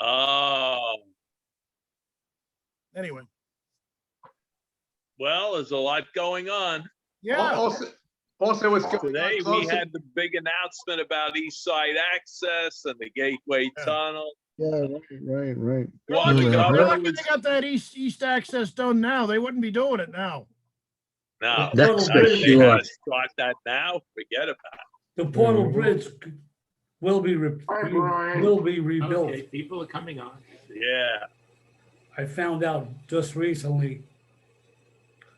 Oh, Anyway, well, there's a lot going on. yeah. Also, what's going Today on we had the big announcement about East Side Access and the Gateway Yeah. Tunnel. Yeah, right. Well, the They're governor lucky was they got that east access done now. They wouldn't be doing it now. no. That's I for think they sure. gotta start that now. Forget about it. The Portal Mhm. Bridge will be rebuilt. Okay, people are coming on. Yeah. I found out just recently.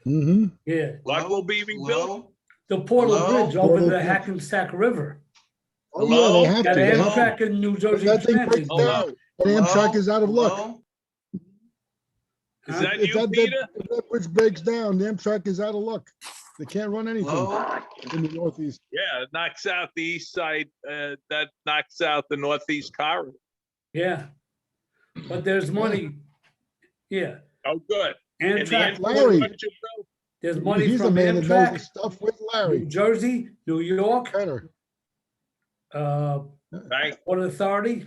Mm-hmm. Yeah, What will be rebuilt? the Portal Hello? Bridge over Portal the Bridge. Hackensack River. Oh, yeah, they have Got to. They have to. Amtrak and New Jersey That thing Transit. breaks down, and Amtrak is out of luck. Is that If you, that Peter? bridge breaks down, the Amtrak is out of luck. They can't run anything in the Northeast. Yeah, it knocks out the east side. That knocks out the Northeast corridor. Yeah, but there's money. Yeah, Oh, good. In the Amtrak. Larry. infrastructure bill? There's money He's the from man that knows the Amtrak, stuff with New Larry. Jersey, New York, Better. Right. Port Authority,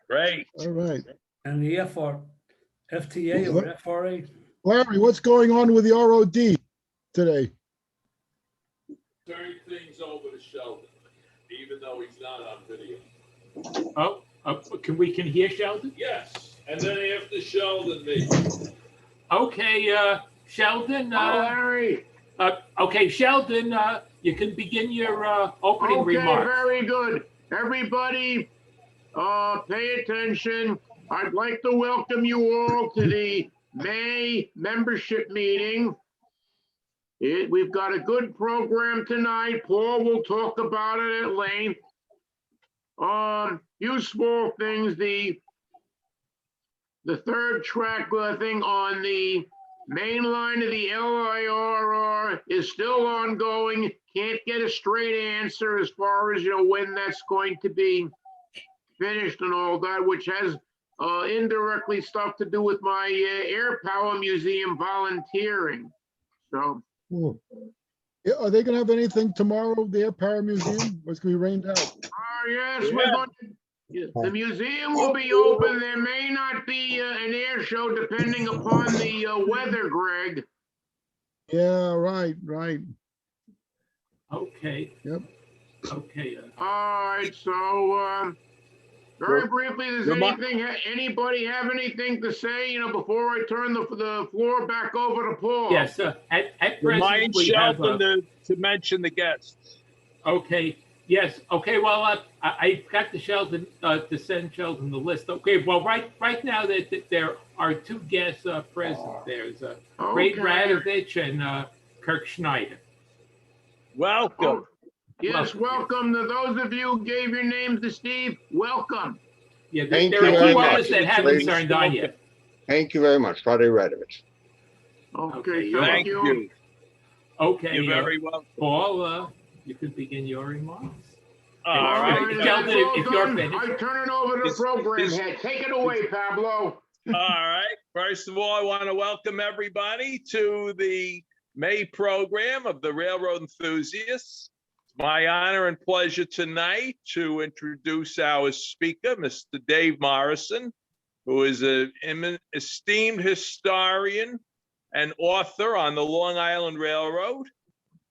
Great. All right. and the FTA or FRA. Larry, what's going on with the ROD today? Turn things over to Sheldon, even though he's not on video. Oh, can hear Sheldon? Yes, and then after Sheldon, me. Okay, Sheldon. Larry. Okay, Sheldon, you can begin your opening Okay, remarks. very good. Everybody, pay attention. I'd like to welcome you all to the May membership meeting. We've got a good program tonight. Paul will talk about it at length. Few small things. The third track thing on the main line of the LIRR is still ongoing. Can't get a straight answer as far as, when that's going to be finished and all that, which has indirectly stuff to do with my Air Power Museum volunteering. So, Cool. Yeah, are they gonna have anything tomorrow, the Air Power Museum? Or it's gonna be rained out? yes, we're going to, the museum will be open. There may not be an air show depending upon the weather, Greg. Yeah, right. Okay. Yep. Okay. All right, so very briefly, does anybody have anything to say, before I turn the floor back over to Paul? Yes, at present, Remind we have, Sheldon to mention the guests. okay, yes, okay, well, I got to Sheldon, to send Sheldon the list. Okay, well, right now, there are two guests present. There's Ray Radovich and Kirk Schneider. Welcome. Yes, welcome to those of you who gave your names to Steve. Welcome. Yeah, Thank there you are very two much, others that haven't ladies. turned on yet. Thank you very much, Friday Radovich. Okay, Thank thank you. you. Okay, You're very welcome. Paul, you can begin your remarks. All All right. right, Sheldon, that's all if you're done. finished. I turn it over to the program head. Take it away, Pablo. All right. First of all, I want to welcome everybody to the May program of the Railroad Enthusiasts. It's my honor and pleasure tonight to introduce our speaker, Mr. Dave Morrison, who is an esteemed historian and author on the Long Island Railroad.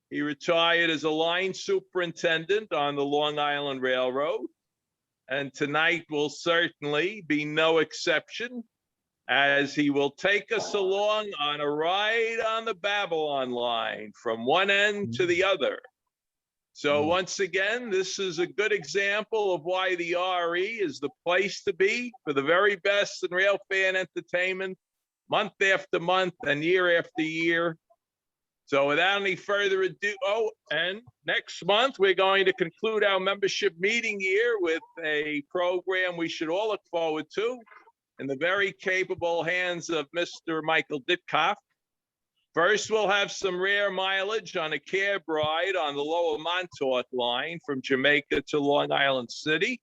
He retired as a line superintendent on the Long Island Railroad, and tonight will certainly be no exception, as he will take us along on a ride on the Babylon line from one end to the other. So once again, this is a good example of why the RE is the place to be for the very best in rail fan entertainment, month after month and year after year. So without any further ado, and next month, we're going to conclude our membership meeting year with a program we should all look forward to in the very capable hands of Mr. Michael Ditkoff. First, we'll have some rare mileage on a cab ride on the Lower Montauk line from Jamaica to Long Island City.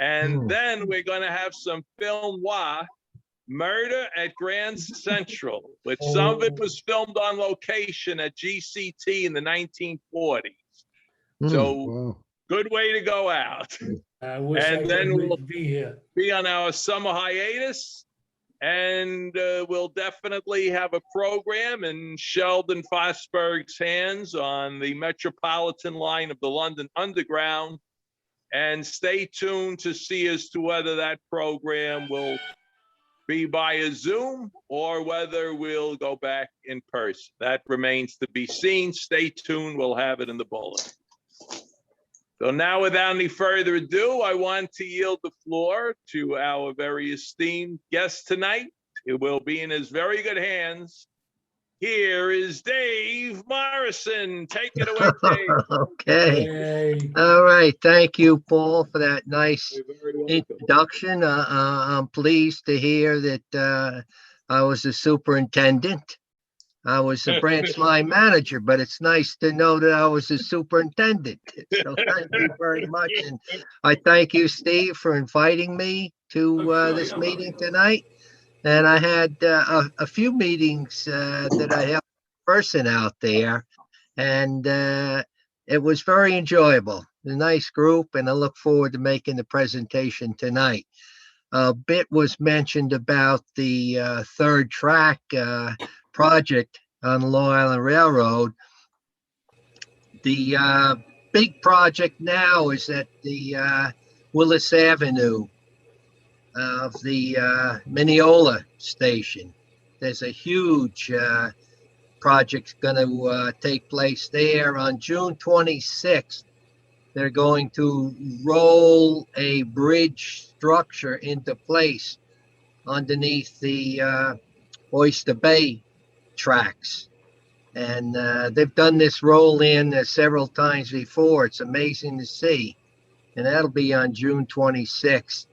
And then we're going to have some film noir, Murder at Grand Central, which some of it was filmed on location at GCT in the 1940s. So Good way to go out. I wish I And then we'll- could be here. Be on our summer hiatus. And we'll definitely have a program in Sheldon Fosberg's hands on the Metropolitan line of the London Underground. And stay tuned to see as to whether that program will be by a Zoom or whether we'll go back in person. That remains to be seen. Stay tuned. We'll have it in the bulletin. So now, without any further ado, I want to yield the floor to our very esteemed guest tonight. It will be in his very good hands. Here is Dave Morrison. Take it away, Dave. Okay. Yay. All right. Thank you, Paul, for that nice You're very welcome. introduction. I'm pleased to hear that I was a superintendent. I was a branch line manager, but it's nice to know that I was a superintendent. So thank you very much. And I thank you, Steve, for inviting me to sure, this you're meeting welcome. tonight. And I had a few meetings that I held in person out there, and it was very enjoyable. A nice group, and I look forward to making the presentation tonight. A bit was mentioned about the third track project on the Long Island Railroad. The big project now is at the Willis Avenue of the Mineola station. There's a huge project going to take place there on June 26th. They're going to roll a bridge structure into place underneath the Oyster Bay tracks. And they've done this roll in several times before. It's amazing to see. And that'll be on June 26th.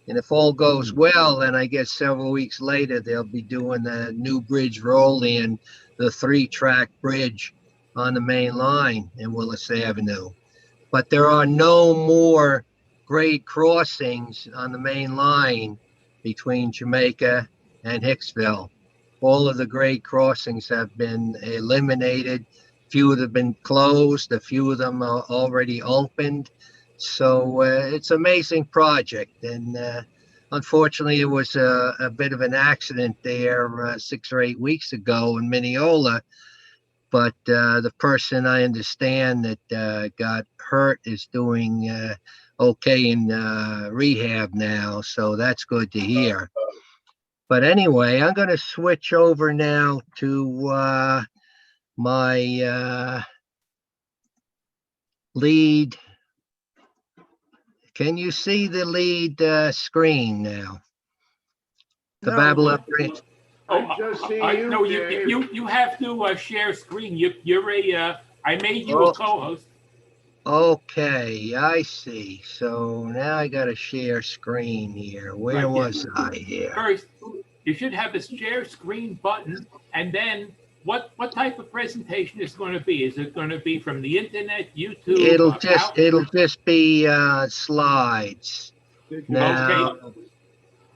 And if all goes well, then I guess several weeks later, they'll be doing the new bridge roll in, the 3-track bridge on the main line in Willis Avenue. But there are no more grade crossings on the main line between Jamaica and Hicksville. All of the grade crossings have been eliminated. Few of them have been closed. A few of them are already opened. So it's an amazing project. And unfortunately, it was a bit of an accident there 6 or 8 weeks ago in Mineola. But the person I understand that got hurt is doing okay in rehab now. So that's good to hear. But anyway, I'm going to switch over now to my lead. Can you see the lead screen now? The No. Babylon Bridge. I just see you, No, Dave. you have to share screen. You're a, I made you Oh. a co-host. Okay, I see. So now I got to share screen here. Where Right, yeah. was I here? First, you should have a share screen button, and then what type of presentation is going to be? Is it going to be from the internet, YouTube? It'll just be slides. Now,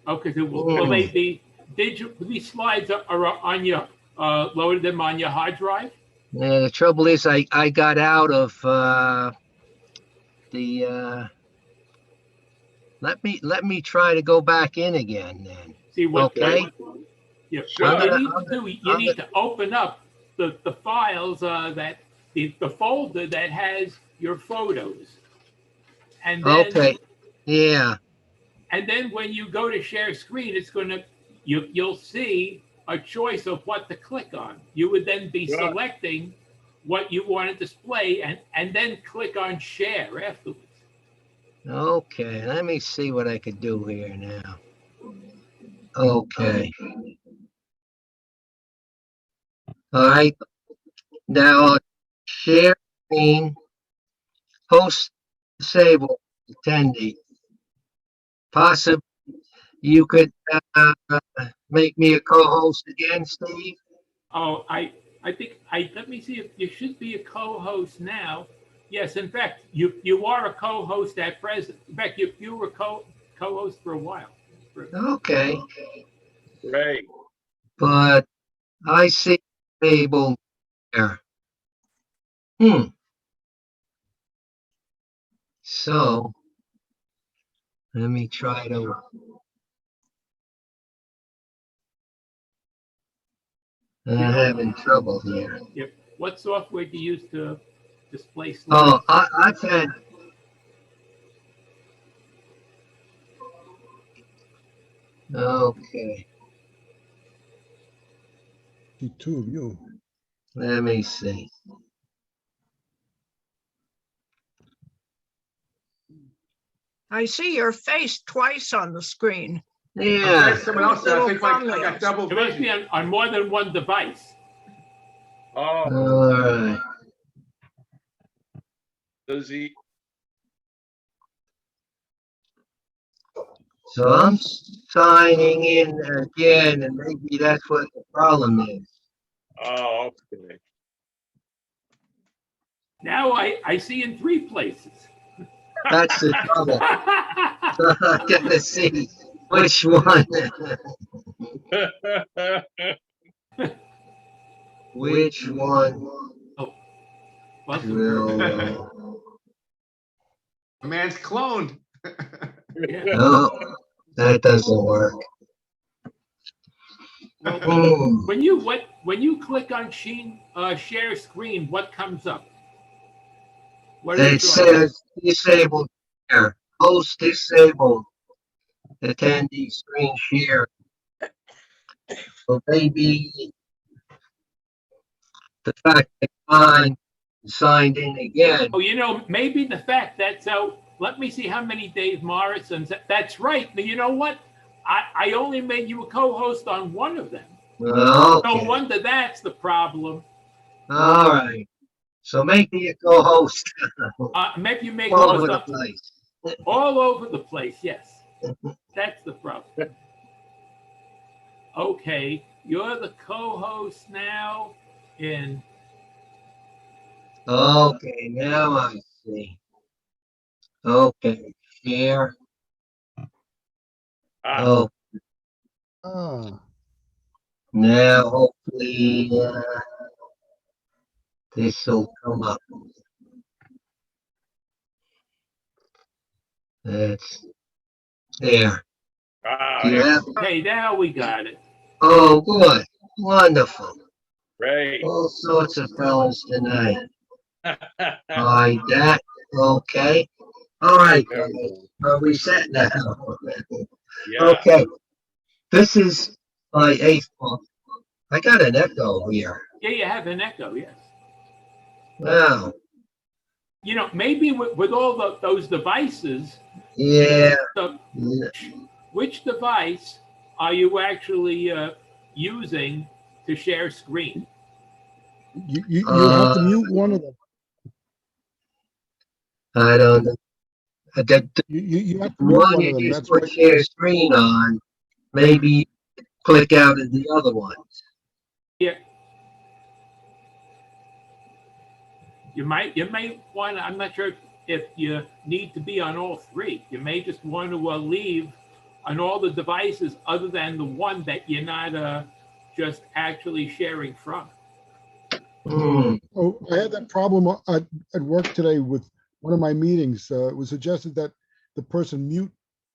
Okay. So will they be digital? These slides are on your loaded them on your hard drive. yeah, the trouble is I got out of the let me try to go back in again then. See what? Okay. What you I'm need to do? You need to open up the files that the folder that has your photos, and then Okay. Yeah. and then when you go to share screen, it's going to you'll see a choice of what to click on. You would then be selecting what you want to display, and then click on share afterwards. Okay, let me see what I could do here now. Okay. All right. Now, share screen, host disabled, attendee. Possibly you could make me a co-host again, Steve? Oh, I think let me see if you should be a co-host now. Yes, in fact, you are a co-host at present. In fact, you were co-host for a while. Okay, Great. but I see disabled there. So let me try to. I'm having trouble here. Yep. What software do you use to display slides? Oh, I've had. Okay, See two of you. let me see. I see your face twice on the screen. Yeah, Someone else, I think I got double It must be vision. on more than one device. Oh, all right. does he? So I'm signing in again, and maybe that's what the problem is. Oh, okay. Now I see in 3 places. That's the trouble. I gotta see which one. Which one Well, will? A man's cloned. yeah. No, that doesn't work. Well, Hmm. when you click on share screen, what comes up? What It is says disabled share. Host disabled. Attendee screen share. So maybe the fact that I'm signed in again. Oh, you know, maybe the fact that, so let me see how many Dave Morrison's. That's right. You know what? I only made you a co-host on one of them. No Okay. wonder that's the problem. All right. So make me a co-host. Maybe you make All host over the up place. all over the place. Yes, that's the problem. Okay, you're the co-host now in. Okay, now I see. Okay, share. Oh, Ah, now hopefully this will come up. That's there. Do you have? Okay, now we got it. Oh, good. Wonderful. Great. All sorts of fellas tonight. Like that. Okay. All right. Are we set now? Yeah. Okay. This is my 8th one. I got an echo here. Yeah, you have an echo. Yes. Wow. You know, maybe with all those devices. Yeah. So which device are you actually using to share screen? you have to mute one of them. I don't know. You have to mute One one you of them. just That's put why. share screen on. Maybe click out of the other one. Yeah. You may want to, I'm not sure if you need to be on all 3. You may just want to leave on all the devices other than the one that you're not just actually sharing from. Oh, I had that problem at work today with one of my meetings. It was suggested that the person mute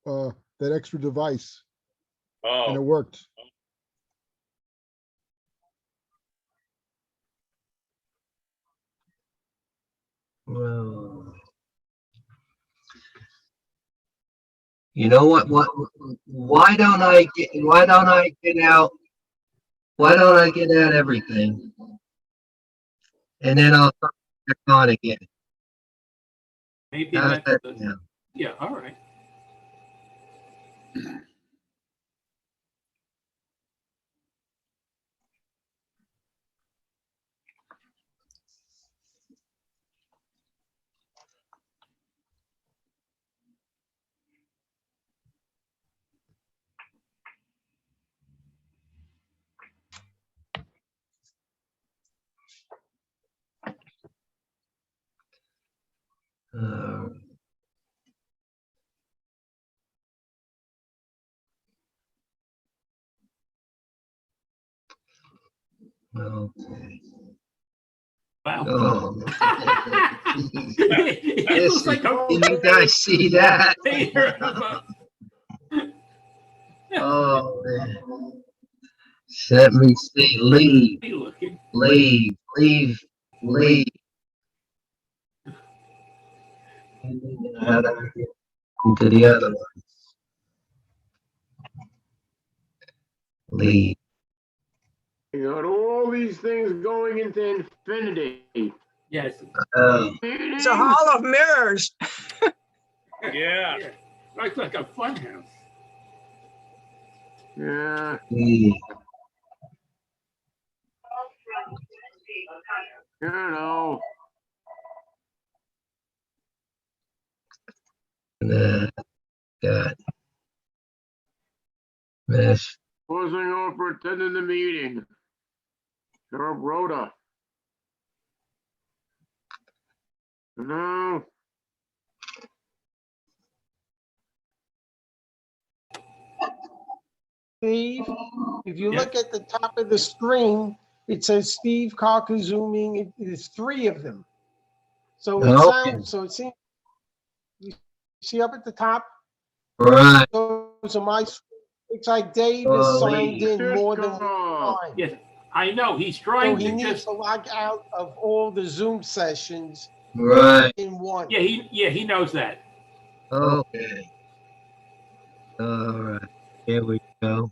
that extra device, and it Oh, worked. Well, you know what? Why don't I get out? Why don't I get out everything? And then I'll come back on again. Maybe How's that's that sound? yeah, all right. Uh, okay. Wow. Oh. It looks like a Can you guys see that? Peter. Oh, man. Let me see. Leave, Looking. leave, leave, leave. Into the other one. Leave. You got all these things going into infinity. Yes. It's a hall of mirrors. Yeah. Looks like a fun house. Yeah, Leave. you know. God. Miss. Closing off for attending the meeting. Sheriff Rhoda. No, Steve, if you Yeah. look at the top of the screen, it says Steve Kakazuming. It is three of them. So it Okay. sounds, so it seems, you see up at the top, Right. those are my, it's like Dave Oh, is signed in more than one Cisco. time. Yes, I know. He's So trying he to needs just. to log out of all the Zoom sessions Right. in one. Yeah, he knows that. Okay. All right. Here we go.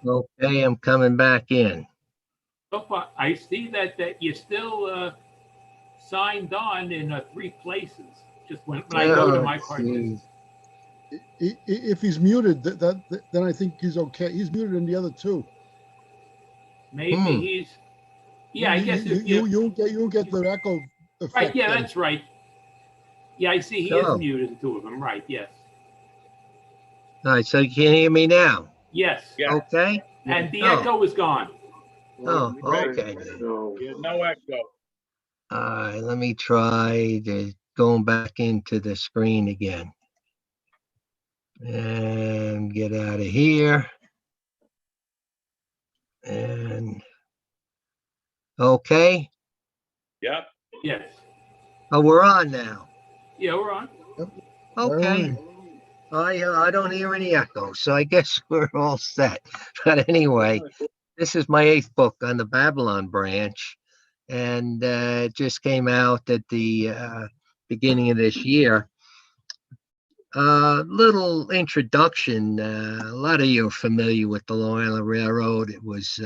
Okay, I'm coming back in. So far, I see that you're still signed on in 3 places. Just when I go to my participants. If he's muted, then I think he's okay. He's muted in the other two. Maybe he's. Yeah, I guess if you. You'll get the echo effect. Right. Yeah, then. that's right. Yeah, I see he is So. muted in 2 of them. Right. Yes. All right, so you can hear me now? Yes. Yeah. Okay? And the Oh. echo is gone. Oh, okay. So, Yeah, no echo. All right, let me try going back into the screen again. And get out of here. And okay. Yep. Yes. Oh, we're on now. Yeah, we're on. Okay. I don't hear any echo, so I guess we're all set. But anyway, this is my 8th book on the Babylon branch, and it just came out at the beginning of this year. Little introduction. A lot of you are familiar with the Long Island Railroad. It was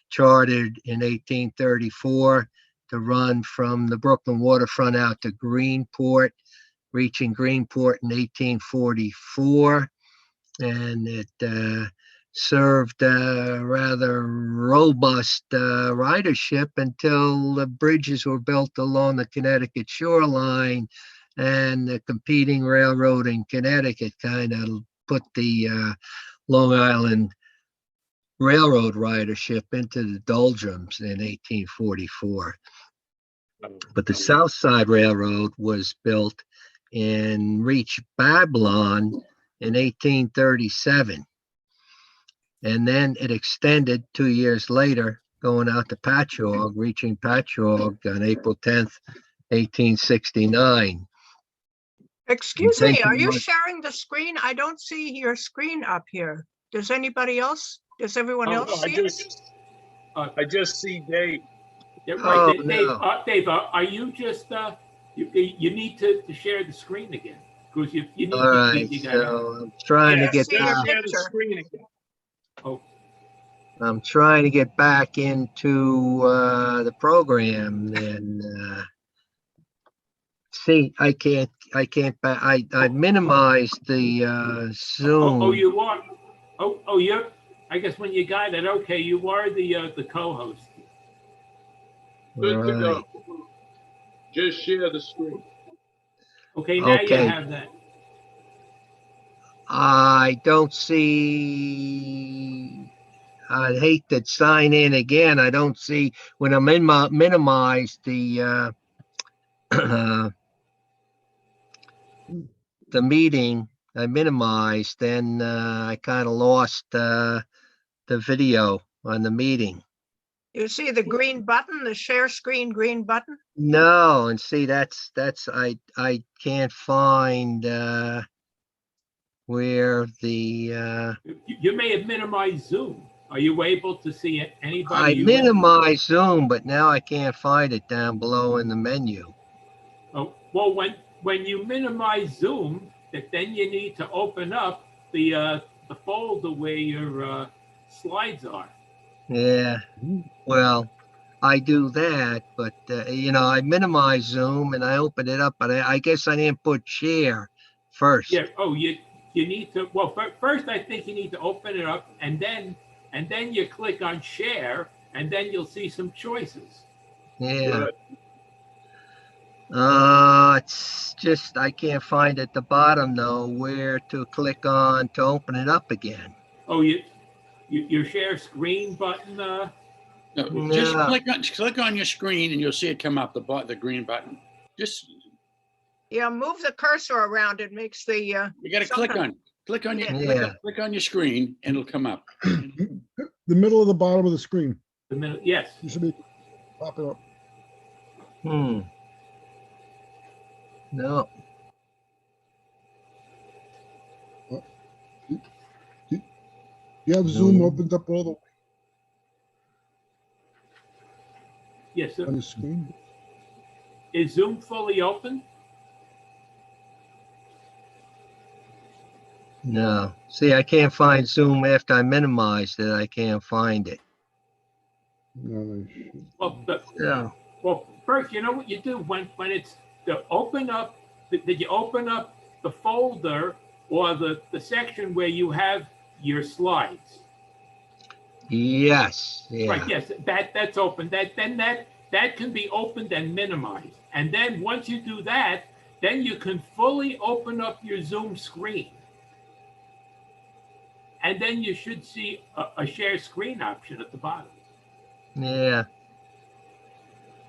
chartered in 1834 to run from the Brooklyn waterfront out to Greenport, reaching Greenport in 1844. And it served rather robust ridership until the bridges were built along the Connecticut shoreline, and the competing railroad in Connecticut kind of put the Long Island Railroad ridership into the doldrums in 1844. But the South Side Railroad was built and reached Babylon in 1837. And then it extended 2 years later, going out to Patchogue, reaching Patchogue on April 10th, 1869. Excuse me, are you Intention was- sharing the screen? I don't see your screen up here. Does anybody else? Does everyone Oh, else I see it? just see Dave. Yeah, right. Oh, Dave, no. Dave, are you just you need to share the screen again because you need All right, you so I'm trying Yeah, to get see your back. share the picture. screen again. Oh, I'm trying to get back into the program, and see, I can't I can't, I minimized the Oh, Zoom. you are, you're, I guess when you got it, okay, you are the co-host. Good to go. Right. Just share the screen. Okay, now you Okay. have that. I don't see, I'd hate to sign in again. I don't see when I minimize the the meeting, I minimized, then I kind of lost the video on the meeting. You see the green button, the share screen green button? No, and see, that's, I can't find where the, You may have minimized Zoom. Are you able to see anybody? I minimized Zoom, but now I can't find it down below in the menu. Oh, well, when you minimize Zoom, then you need to open up the folder where your slides are. Yeah, well, I do that, but I minimize Zoom and I open it up, but I guess I didn't put share first. Yeah. Oh, you need to. Well, first I think you need to open it up, and then you click on share, and then you'll see some choices. Yeah. It's just, I can't find at the bottom though where to click on to open it up again. Oh, your share screen button. No, just click on your screen and you'll see it come up, the green button. Just, Yeah, move the cursor around. It makes the. you got to click on your, Yeah. click on your screen and it'll come up. The middle of the bottom of the screen. The minute, yes. You should be popping up. No. You have Zoom opened up all the way Yes, sir. on the screen. Is Zoom fully open? No. See, I can't find Zoom after I minimized it. I can't find it. No, Well, Yeah. well, first, you know what you do when it's to open up. Did you open up the folder or the section where you have your slides? Yes. Yeah. Right. Yes, that's open. That can be opened and minimized. And then once you do that, then you can fully open up your Zoom screen. And then you should see a share screen option at the bottom. Yeah.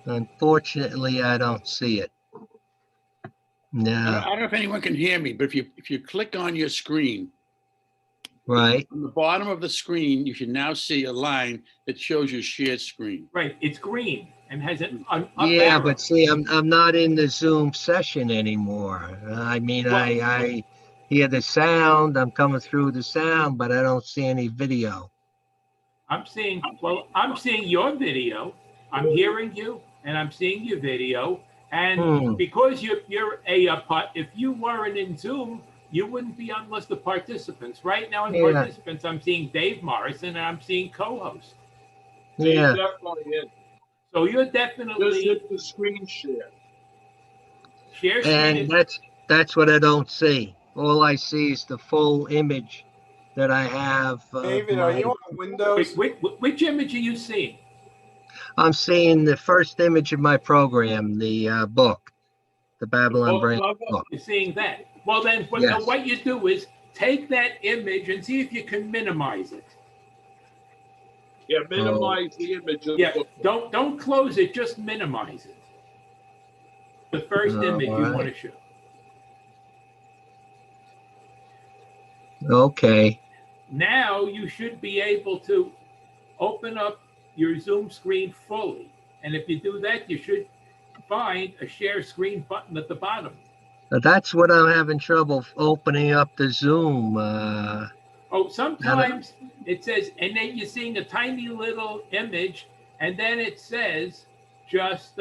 Unfortunately, I don't see it. No. I don't know if anyone can hear me, but if you click on your screen, Right. on the bottom of the screen, you should now see a line that shows your shared screen. Right. It's green and has an up Yeah, arrow. but see, I'm not in the Zoom session anymore. I mean, Well- I hear the sound. I'm coming through the sound, but I don't see any video. I'm seeing your video. I'm hearing you and I'm seeing your video. And because you're if you weren't in Zoom, you wouldn't be on list of participants. Right now in Yeah. participants, I'm seeing Dave Morrison and I'm seeing co-host. Yeah. Definitely in. So you're Just definitely hit the screen share. share screen. And that's what I don't see. All I see is the full image that I have. David, are you on Windows? Which image are you seeing? I'm seeing the first image of my program, the book, the Babylon Book Brand cover? book. You're seeing that. Well, then Yes. what you do is take that image and see if you can minimize it. Yeah, minimize the image of Yeah, the book. don't close it, just minimize it. The first image you alright. want to show. Okay. Now you should be able to open up your Zoom screen fully. And if you do that, you should find a share screen button at the bottom. That's what I'm having trouble opening up the Zoom. Oh, sometimes it says, and then you're seeing a tiny little image, and then it says just,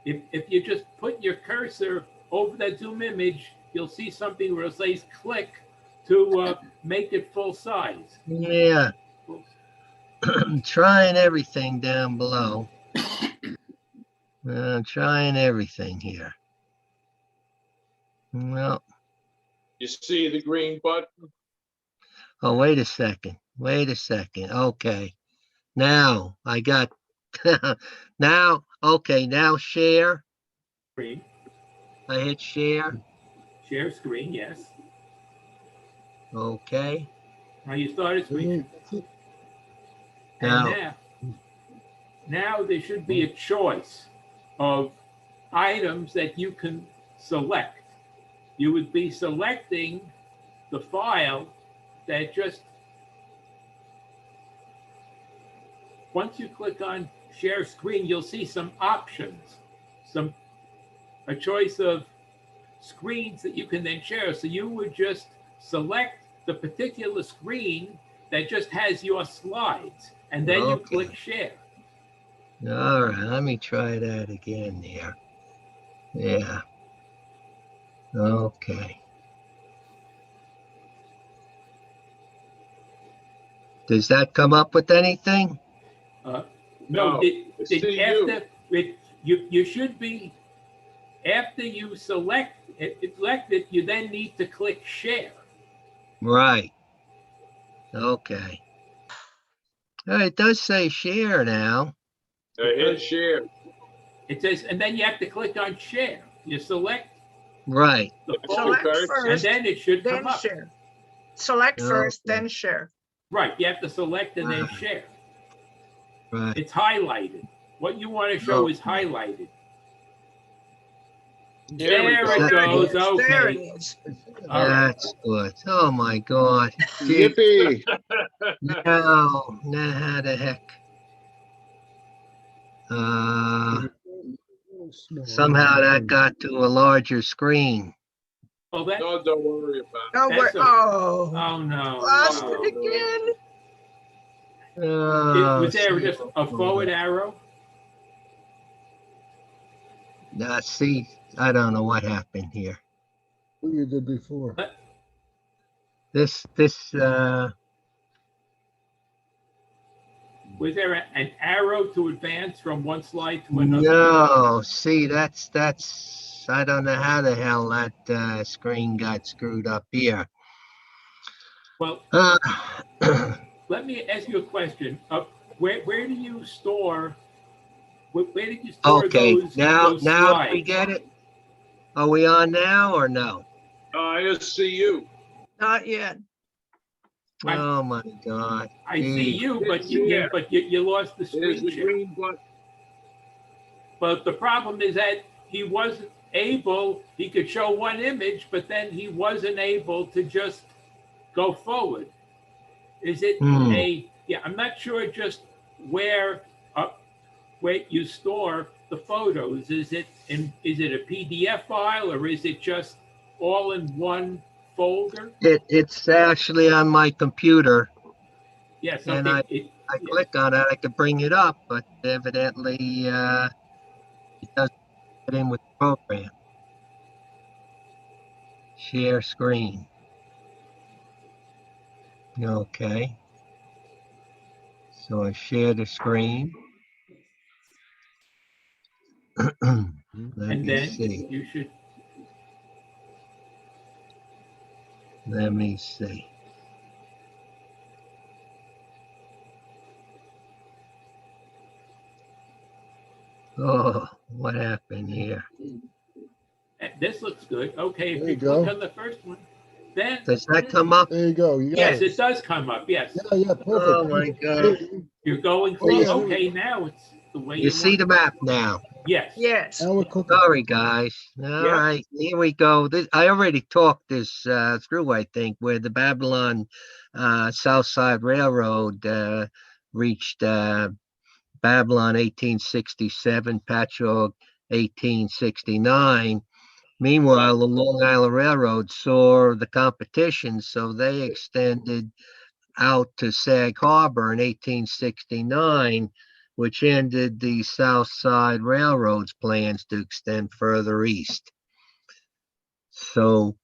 if you just put your cursor over that Zoom image, you'll see something where it says click to make it full size. Yeah. I'm trying everything down below. I'm trying everything here. No. You see the green button? Oh, wait a second. Wait a second. Okay. Now I got, now, okay, now share. Screen, I hit share. share screen, yes. Okay. Now you started screen. That's it. And Now, now there should be a choice of items that you can select. You would be selecting the file that just, once you click on share screen, you'll see some options, a choice of screens that you can then share. So you would just select the particular screen that just has your slides, and then you Okay. click share. all right, let me try that again there. Yeah. Okay. Does that come up with anything? No, No, see after you should be, after you select it, you then need to click share. Right. Okay. Oh, it does say share now. Hit share. It says, and then you have to click on share. You select Right. the Select folder, and first, then it should come then up. share. Select first, Okay. then share. Right, you have to select and then Right. share. Right. It's highlighted. What you want to show is Okay. highlighted. There we There go. it goes. There it Okay. is. All right. That's good. Oh my God. Gee, Yippee. now how the heck? Somehow that got to a larger screen. Oh, that. No, don't worry about Oh, That's we're, a- oh, Oh no. lost no. it again. Was there just a forward arrow? See, I don't know what happened here. What you did before. This, Was there an arrow to advance from one slide to another? no, see, that's, I don't know how the hell that screen got screwed up here. Well, let me ask you a question. Where do you store? Where did you store Okay, those now slides? we get it. Are we on now or no? I see you. Not yet. Oh my God. I see you, but It's here. you lost the There's screen the share. green button. But the problem is that he wasn't able. He could show one image, but then he wasn't able to just go forward. Is it yeah, I'm not sure just where you store the photos. Is it a PDF file, or is it just all in one folder? It's actually on my computer, Yes, and okay. I click on it, I could bring it up, but evidently it doesn't fit in with the program. Share screen. Okay. So I share the screen. Let And me then see. you should. Let me see. Oh, what happened here? This looks good. Okay, if There you you click go. on the first one, then Does that come up? There you go. You got yes, it. it does come up. Yes, Yeah, perfect. Oh my God. you're going Oh, through. yeah. Okay, now it's the way You see want the it. map now? Yes. Yes. Now we're cooking. Sorry, guys. All right, here we go. I already talked this through, I think, where the Babylon South Side Railroad reached Babylon 1867, Patchogue 1869. Meanwhile, the Long Island Railroad saw the competition, so they extended out to Sag Harbor in 1869, which ended the South Side Railroad's plans to extend further east. So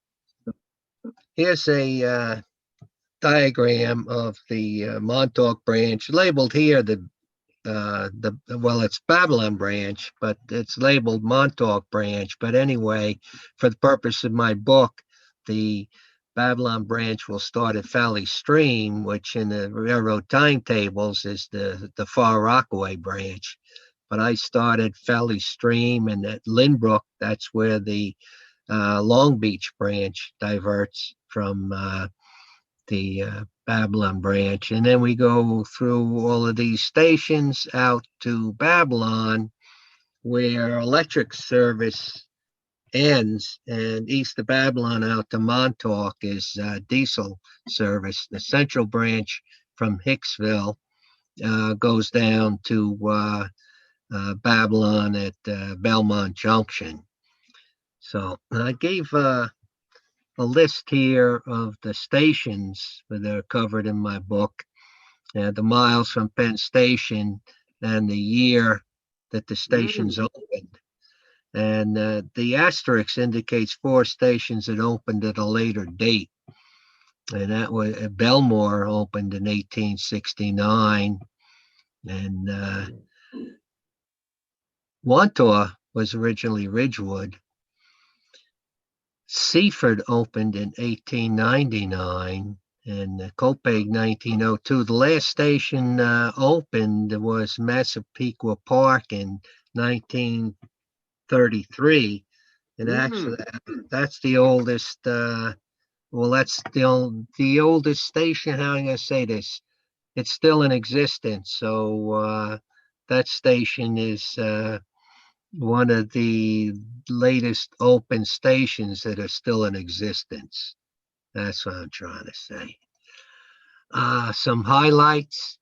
here's a diagram of the Montauk branch, labeled here the well, it's Babylon branch, but it's labeled Montauk branch. But anyway, for the purpose of my book, the Babylon branch will start at Valley Stream, which in the railroad timetables is the Far Rockaway branch. But I started Valley Stream, and at Lynbrook, that's where the Long Beach branch diverts from the Babylon branch. And then we go through all of these stations out to Babylon, where electric service ends, and east of Babylon out to Montauk is diesel service. The central branch from Hicksville goes down to Babylon at Belmont Junction. So I gave a list here of the stations that are covered in my book, the miles from Penn Station and the year that the stations opened. And the asterisk indicates 4 stations that opened at a later date. And that was Belmore opened in 1869. And Wantaw was originally Ridgewood. Seaford opened in 1899 and Copiague 1902. The last station opened was Massapequa Park in 1933. And actually, that's the oldest, well, that's the oldest station. How am I going to say this? It's still in existence. So that station is one of the latest open stations that are still in existence. That's what I'm trying to say. Some highlights: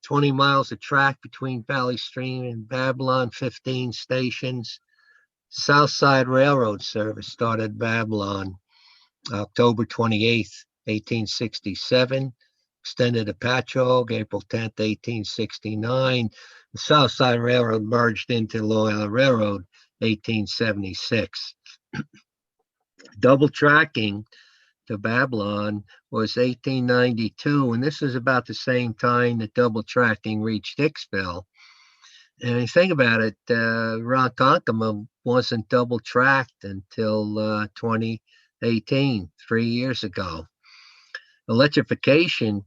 20 miles of track between Valley Stream and Babylon, 15 stations. Southside Railroad service started Babylon October 28th, 1867. Extended to Patchogue, April 10th, 1869. The Southside Railroad merged into Long Island Railroad, 1876. Double tracking to Babylon was 1892, and this is about the same time that double tracking reached Hicksville. And if you think about it, Ronkonkoma wasn't double tracked until 2018, 3 years ago. Electrification,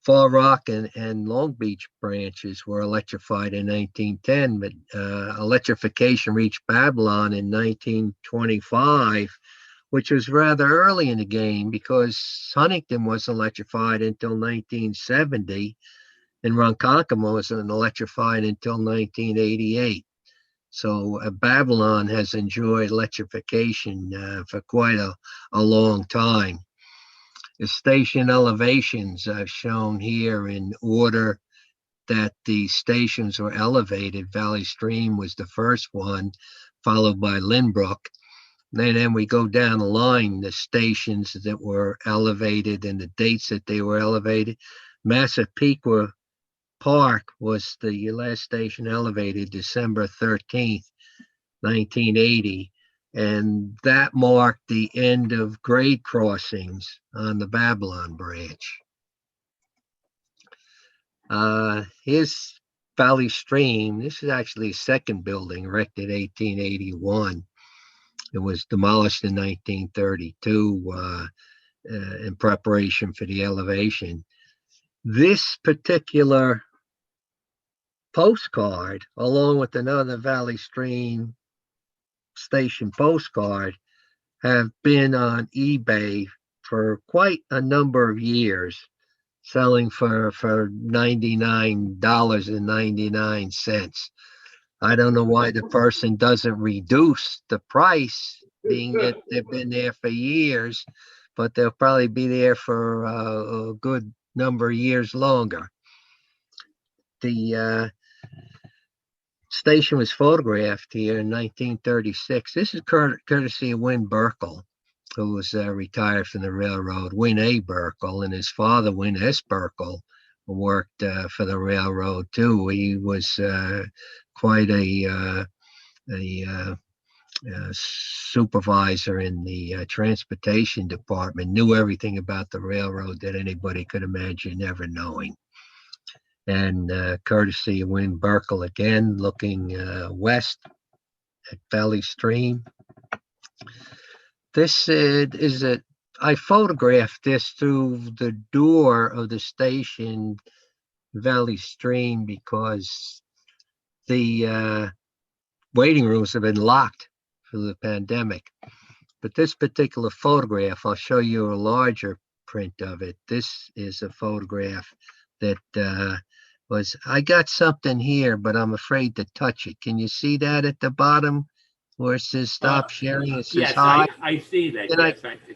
Far Rock and Long Beach branches were electrified in 1910, but electrification reached Babylon in 1925, which was rather early in the game because Huntington was electrified until 1970, and Ronkonkoma wasn't electrified until 1988. So Babylon has enjoyed electrification for quite a long time. The station elevations I've shown here in order that the stations were elevated. Valley Stream was the first one, followed by Lynbrook. And then we go down the line, the stations that were elevated and the dates that they were elevated. Massapequa Park was the last station elevated, December 13th, 1980. And that marked the end of grade crossings on the Babylon branch. Here's Valley Stream. This is actually a second building erected 1881. It was demolished in 1932 in preparation for the elevation. This particular postcard, along with another Valley Stream station postcard, have been on eBay for quite a number of years, selling for $99.99. I don't know why the person doesn't reduce the price, being that they've been there for years, but they'll probably be there for a good number of years longer. The station was photographed here in 1936. This is courtesy of Win Burkle, who was retired from the railroad. Win A. Burkle, and his father, Win S. Burkle, worked for the railroad too. He was quite a supervisor in the transportation department, knew everything about the railroad that anybody could imagine ever knowing. And courtesy of Win Burkle again, looking west at Valley Stream. This is I photographed this through the door of the station, Valley Stream, because the waiting rooms have been locked for the pandemic. But this particular photograph, I'll show you a larger print of it. This is a photograph that I got something here, but I'm afraid to touch it. Can you see that at the bottom where it says stop sharing? It says Yes, hide. I see that. Can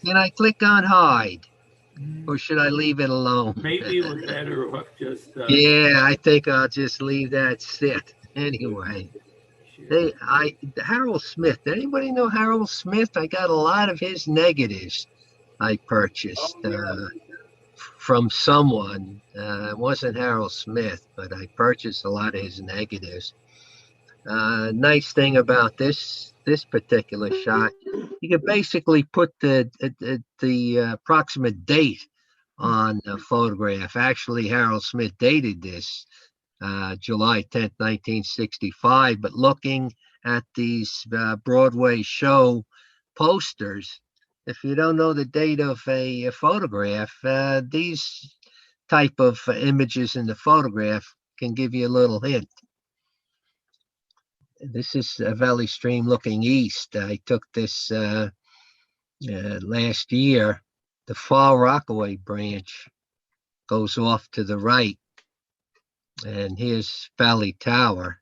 Yes, I click on hide? Or should I leave it alone? maybe it was better off just. Yeah, I think I'll just leave that sit. Anyway, Harold Smith. Anybody know Harold Smith? I got a lot of his negatives I purchased from someone. It wasn't Harold Smith, but I purchased a lot of his negatives. Nice thing about this particular shot, you can basically put the approximate date on the photograph. Actually, Harold Smith dated this July 10th, 1965, but looking at these Broadway show posters, if you don't know the date of a photograph, these type of images in the photograph can give you a little hint. This is Valley Stream looking east. I took this last year. The Fall Rockaway branch goes off to the right. And here's Valley Tower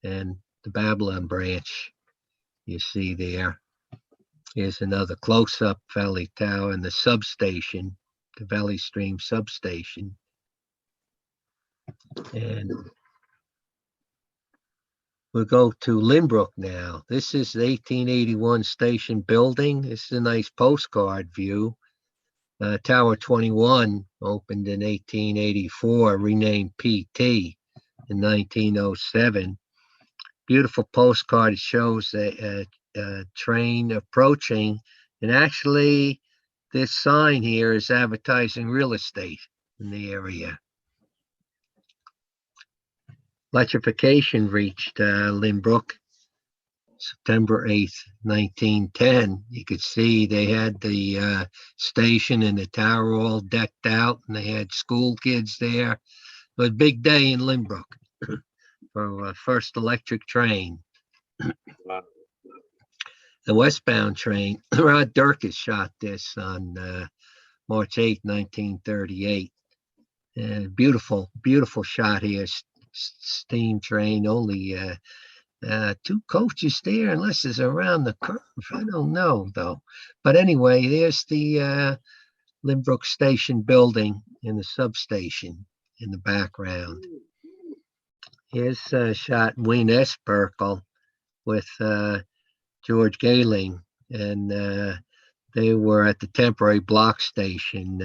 and the Babylon branch you see there. Here's another close-up Valley Tower and the substation, the Valley Stream substation. And we'll go to Lynbrook now. This is the 1881 station building. This is a nice postcard view. Tower 21 opened in 1884, renamed PT in 1907. Beautiful postcard. It shows a train approaching. And actually, this sign here is advertising real estate in the area. Electrification reached Lynbrook September 8th, 1910. You could see they had the station and the tower all decked out, and they had school kids there. It was a big day in Lynbrook for first electric train. The westbound train, Rod Durkis shot this on March 8, 1938. Beautiful, beautiful shot here. Steam train, only 2 coaches there, unless it's around the curve. I don't know, though. But anyway, there's the Lynbrook Station building and the substation in the background. Here's a shot Wayne S. Burkle with George Galing, and they were at the temporary block station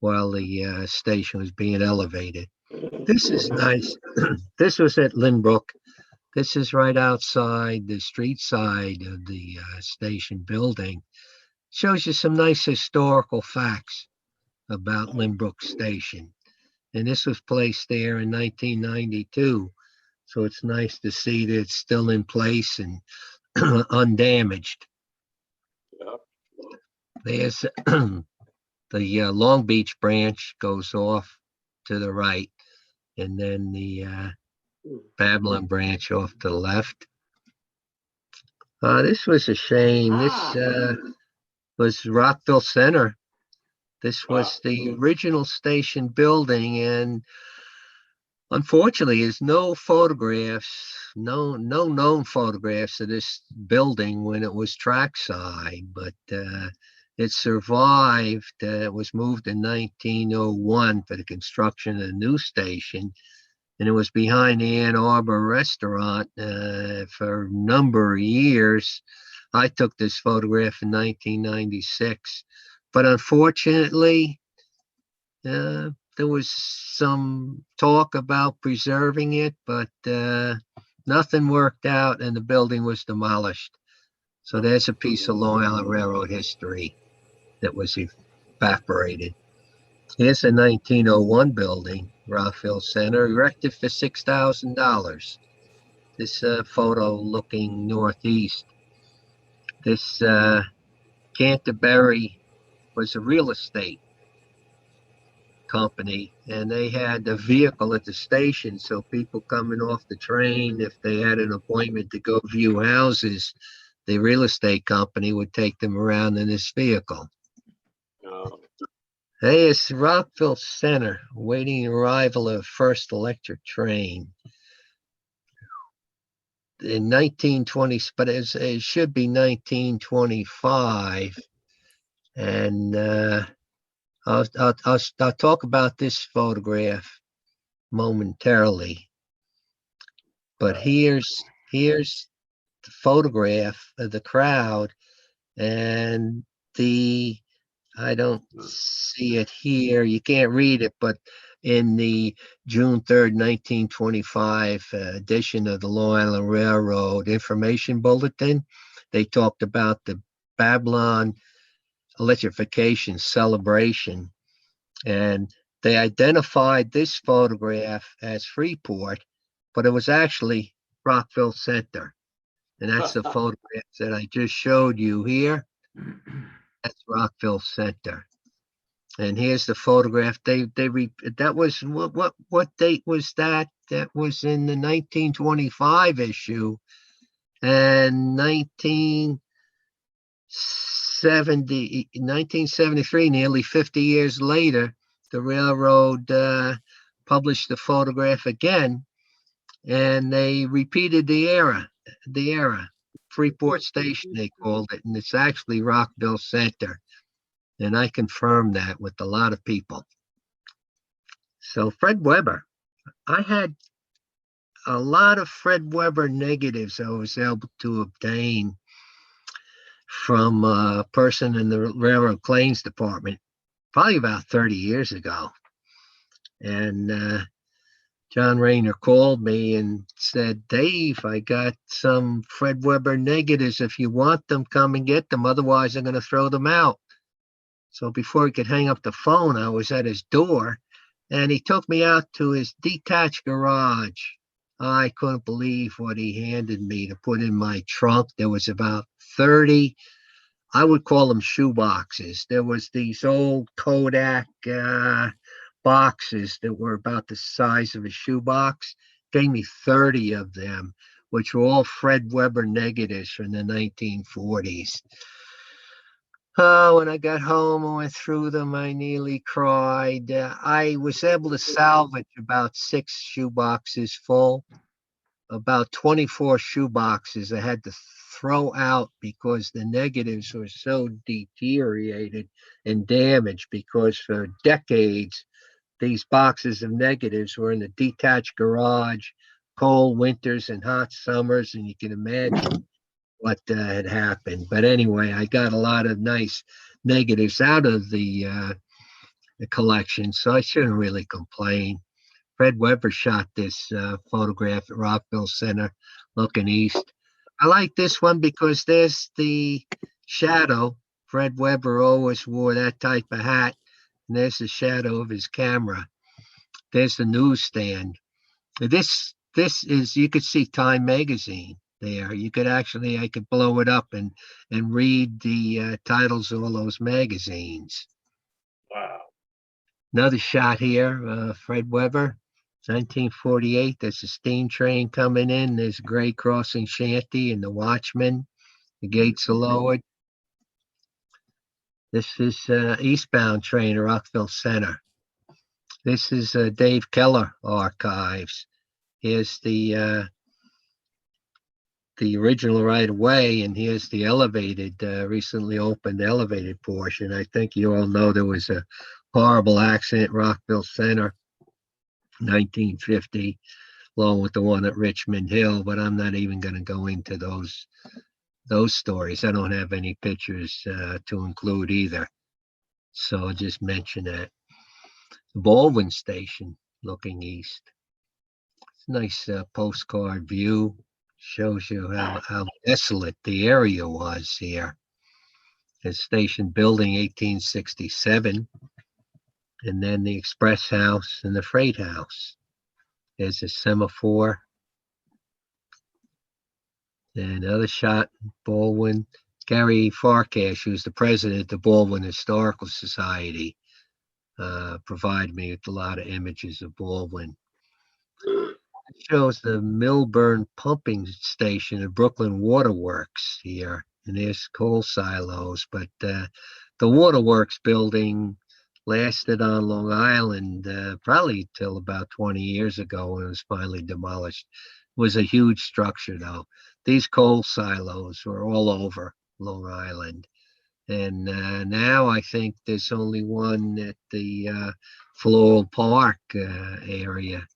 while the station was being elevated. This is nice. This was at Lynbrook. This is right outside the street side of the station building. Shows you some nice historical facts about Lynbrook Station. And this was placed there in 1992. So it's nice to see that it's still in place and undamaged. Yep. There's the Long Beach branch goes off to the right, and then the Babylon branch off to the left. This was a shame. This was Rockville Center. This was the original station building, and unfortunately, there's no photographs, no known photographs of this building when it was trackside, but it survived. It was moved in 1901 for the construction of the new station, and it was behind the Ann Arbor restaurant for a number of years. I took this photograph in 1996, but unfortunately, there was some talk about preserving it, but nothing worked out, and the building was demolished. So there's a piece of Long Island Railroad history that was evaporated. Here's a 1901 building Rockville Center, erected for $6,000. This photo looking northeast. This Canterbury was a real estate company, and they had a vehicle at the station, so people coming off the train, if they had an appointment to go view houses, the real estate company would take them around in this vehicle. Hey, it's Rockville Center, waiting arrival of first electric train. In 1920, but it should be 1925. And I'll talk about this photograph momentarily. But here's the photograph of the crowd, and I don't see it here. You can't read it, but in the June 3rd, 1925 edition of the Long Island Railroad Information Bulletin, they talked about the Babylon electrification celebration, and they identified this photograph as Freeport, but it was actually Rockville Center. And that's the photograph that I just showed you here. That's Rockville Center. And here's the photograph. That was what date was that? That was in the 1925 issue. And 1973, nearly 50 years later, the railroad published the photograph again, and they repeated the era. Freeport Station, they called it, and it's actually Rockville Center. And I confirmed that with a lot of people. So Fred Weber, I had a lot of Fred Weber negatives I was able to obtain from a person in the Railroad Claims Department, probably about 30 years ago. And John Rayner called me and said, Dave, I got some Fred Weber negatives. If you want them, come and get them. Otherwise, I'm going to throw them out. So before he could hang up the phone, I was at his door, and he took me out to his detached garage. I couldn't believe what he handed me to put in my trunk. There was about 30, I would call them shoe boxes. There was these old Kodak boxes that were about the size of a shoebox. Gave me 30 of them, which were all Fred Weber negatives from the 1940s. Oh, when I got home and went through them, I nearly cried. I was able to salvage about 6 shoeboxes full. About 24 shoeboxes I had to throw out because the negatives were so deteriorated and damaged, because for decades, these boxes of negatives were in the detached garage, cold winters and hot summers, and you can imagine what had happened. But anyway, I got a lot of nice negatives out of the collection, so I shouldn't really complain. Fred Weber shot this photograph at Rockville Center, looking east. I like this one because there's the shadow. Fred Weber always wore that type of hat, and there's the shadow of his camera. There's the newsstand. This is, you could see Time magazine there. You could actually, I could blow it up and read the titles of all those magazines. Wow. Another shot here, Fred Weber, 1948. There's a steam train coming in. There's a gray crossing shanty and the watchman. The gates are lowered. This is eastbound train to Rockville Center. This is Dave Keller archives. Here's the original right of way, and here's the elevated, recently opened elevated portion. I think you all know there was a horrible accident at Rockville Center, 1950, along with the one at Richmond Hill, but I'm not even going to go into those stories. I don't have any pictures to include either, so I'll just mention that. Baldwin Station, looking east. It's a nice postcard view. Shows you how desolate the area was here. The station building, 1867. And then the express house and the freight house. There's a semaphore. And another shot, Baldwin. Gary Farkash, who's the president of the Baldwin Historical Society, provided me with a lot of images of Baldwin. It shows the Milburn pumping station at Brooklyn Waterworks here. And there's coal silos, but the Waterworks building lasted on Long Island probably till about 20 years ago when it was finally demolished. It was a huge structure though. These coal silos were all over Long Island. And now I think there's only one at the Floral Park area.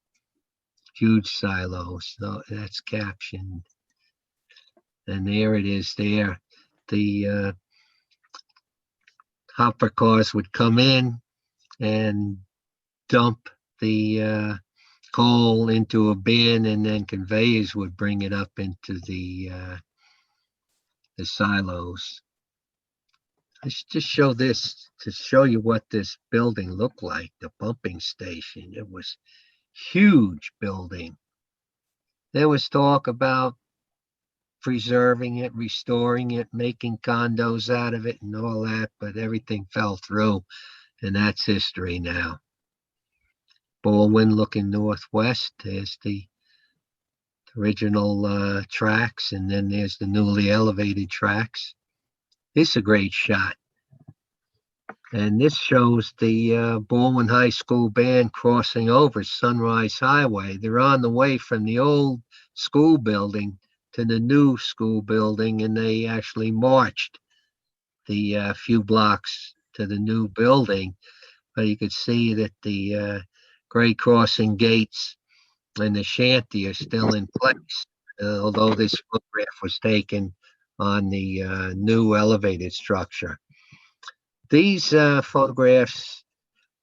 Huge silos. No, that's captioned. And there it is there. The hopper cars would come in and dump the coal into a bin, and then conveyors would bring it up into the silos. I should just show this to show you what this building looked like, the pumping station. It was huge building. There was talk about preserving it, restoring it, making condos out of it and all that, but everything fell through, and that's history now. Baldwin looking northwest, there's the original tracks, and then there's the newly elevated tracks. This is a great shot. And this shows the Baldwin High School band crossing over Sunrise Highway. They're on the way from the old school building to the new school building, and they actually marched the few blocks to the new building. But you could see that the grade crossing gates and the shanty are still in place, although this photograph was taken on the new elevated structure. These photographs,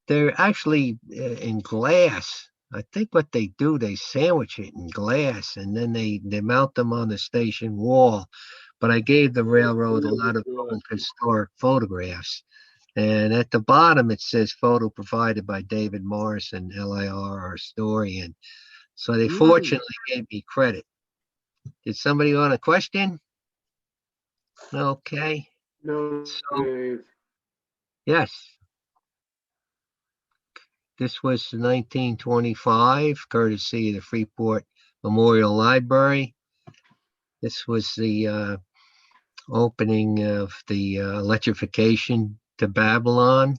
they're actually in glass. I think what they do, they sandwich it in glass and then they mount them on the station wall. But I gave the railroad a lot of old historic photographs. And at the bottom, it says photo provided by David Morrison, LIRR historian. So they fortunately gave me credit. Did somebody want a question? Okay. No, Dave. Yes. This was 1925, courtesy of the Freeport Memorial Library. This was the opening of the electrification to Babylon.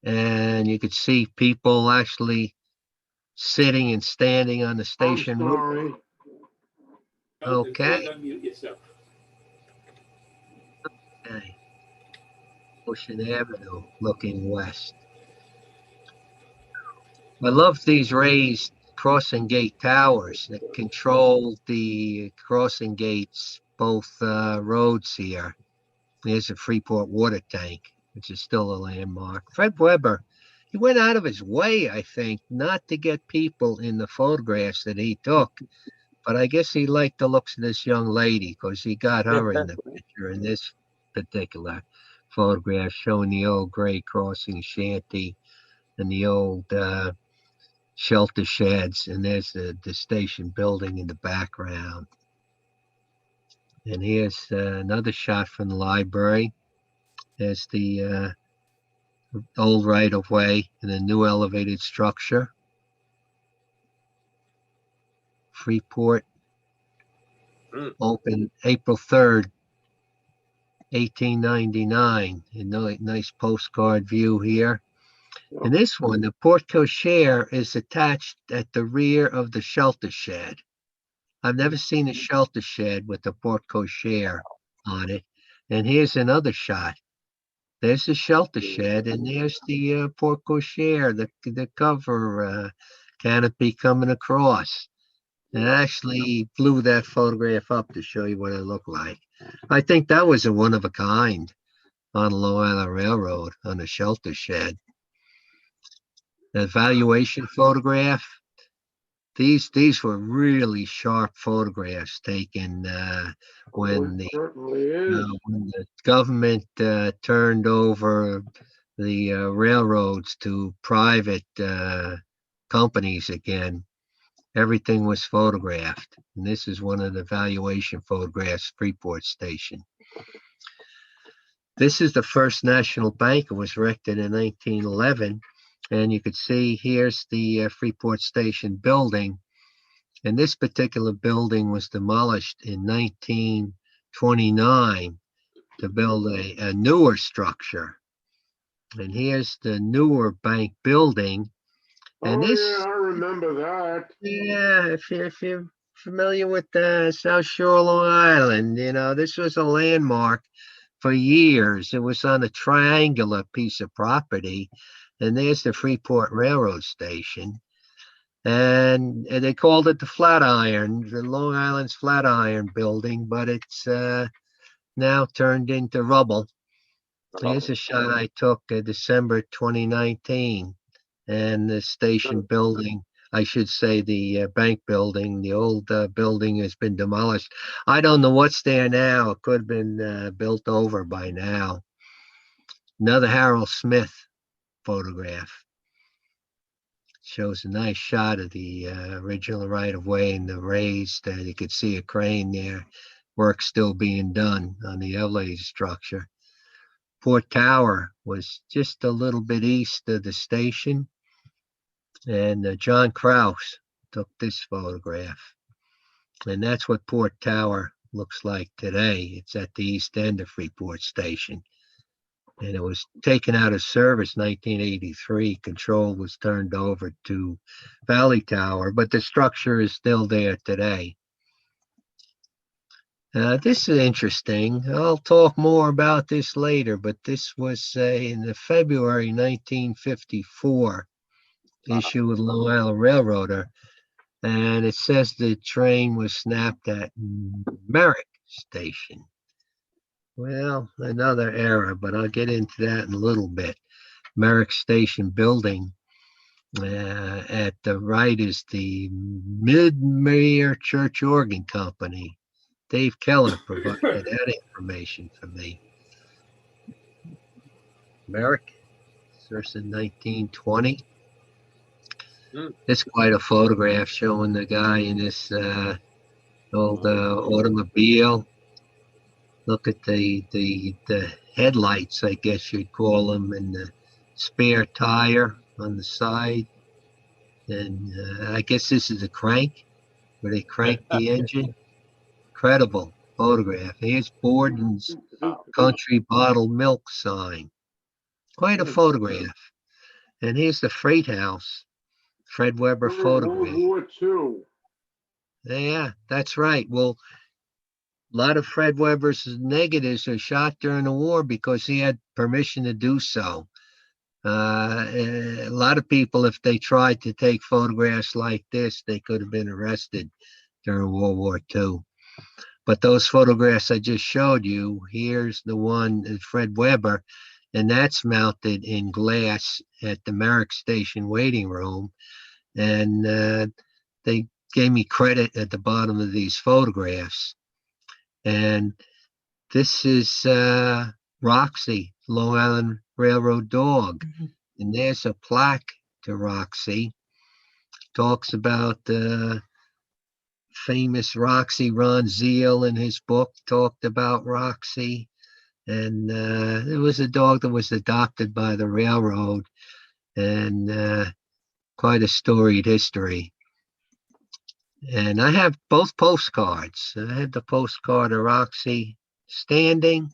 And you could see people actually sitting and standing on the station roof. Sorry. Okay. Unmute yourself. Okay. Ocean Avenue looking west. I love these raised crossing gate towers that control the crossing gates, both roads here. There's a Freeport water tank, which is still a landmark. Fred Weber, he went out of his way, I think, not to get people in the photographs that he took. But I guess he liked the looks of this young lady because he got her in the picture in this particular photograph showing the old gray crossing shanty and the old shelter sheds. And there's the station building in the background. And here's another shot from the library. There's the old right-of-way and the new elevated structure. Freeport opened April 3rd, 1899. A nice postcard view here. And this one, the porte cochere, is attached at the rear of the shelter shed. I've never seen a shelter shed with the porte cochere on it. And here's another shot. There's the shelter shed, and there's the porte cochere, the cover canopy coming across. And I actually blew that photograph up to show you what it looked like. I think that was a one of a kind on Long Island Railroad on a shelter shed. The evaluation photograph. These were really sharp photographs taken when the government turned over the railroads to private companies again. Everything was photographed. And this is one of the valuation photographs, Freeport Station. This is the First National Bank. It was erected in 1911. And you could see here's the Freeport Station building. And this particular building was demolished in 1929 to build a newer structure. And here's the newer bank building. And this, yeah, I remember that. yeah, if you're familiar with South Shore, Long Island, you know, this was a landmark for years. It was on a triangular piece of property. And there's the Freeport Railroad Station. And they called it the Flatiron, the Long Island's Flatiron building, but it's now turned into rubble. Here's a shot I took December 2019. And the station building, I should say the bank building, the old building has been demolished. I don't know what's there now. It could have been built over by now. Another Harold Smith photograph. Shows a nice shot of the original right-of-way and the raised. You could see a crane there. Work still being done on the elevated structure. Port Tower was just a little bit east of the station. And John Krause took this photograph. And that's what Port Tower looks like today. It's at the east end of Freeport Station. And it was taken out of service 1983. Control was turned over to Valley Tower, but the structure is still there today. This is interesting. I'll talk more about this later, but this was in the February 1954 issue with Long Island Railroader. And it says the train was snapped at Merrick Station. Well, another era, but I'll get into that in a little bit. Merrick Station building. At the right is the Mid-Mere Church Organ Company. Dave Keller provided that information for me. Merrick, first in 1920. It's quite a photograph showing the guy in this old automobile. Look at the headlights, I guess you'd call them, and the spare tire on the side. And I guess this is a crank, where they crank the engine. Incredible photograph. Here's Borden's Country Bottled Milk sign. Quite a photograph. And here's the freight house. Fred Weber photograph. World War II. Yeah, that's right. Well, a lot of Fred Weber's negatives are shot during the war because he had permission to do so. A lot of people, if they tried to take photographs like this, they could have been arrested during World War II. But those photographs I just showed you, here's the one, Fred Weber, and that's mounted in glass at the Merrick Station waiting room. And they gave me credit at the bottom of these photographs. And this is Roxy, Long Island Railroad dog. And there's a plaque to Roxy. Talks about the famous Roxy. Ron Zeal in his book talked about Roxy. And it was a dog that was adopted by the railroad. And quite a storied history. And I have both postcards. I had the postcard of Roxy standing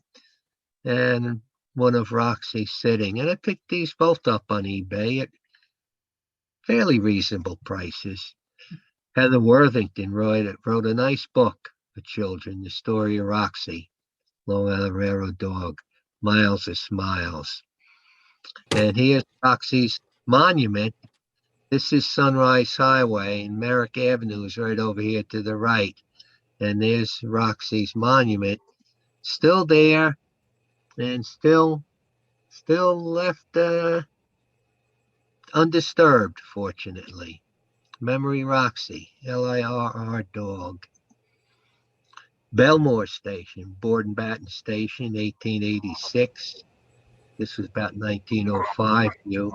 and one of Roxy sitting. And I picked these both up on eBay at fairly reasonable prices. Heather Worthington wrote a nice book for children, The Story of Roxy, Long Island Railroad dog, Miles of Smiles. And here's Roxy's monument. This is Sunrise Highway, and Merrick Avenue is right over here to the right. And there's Roxy's monument, still there and still left undisturbed, fortunately. Memory Roxy, LIRR dog. Belmore Station, Board and Batten Station, 1886. This was about 1905 view.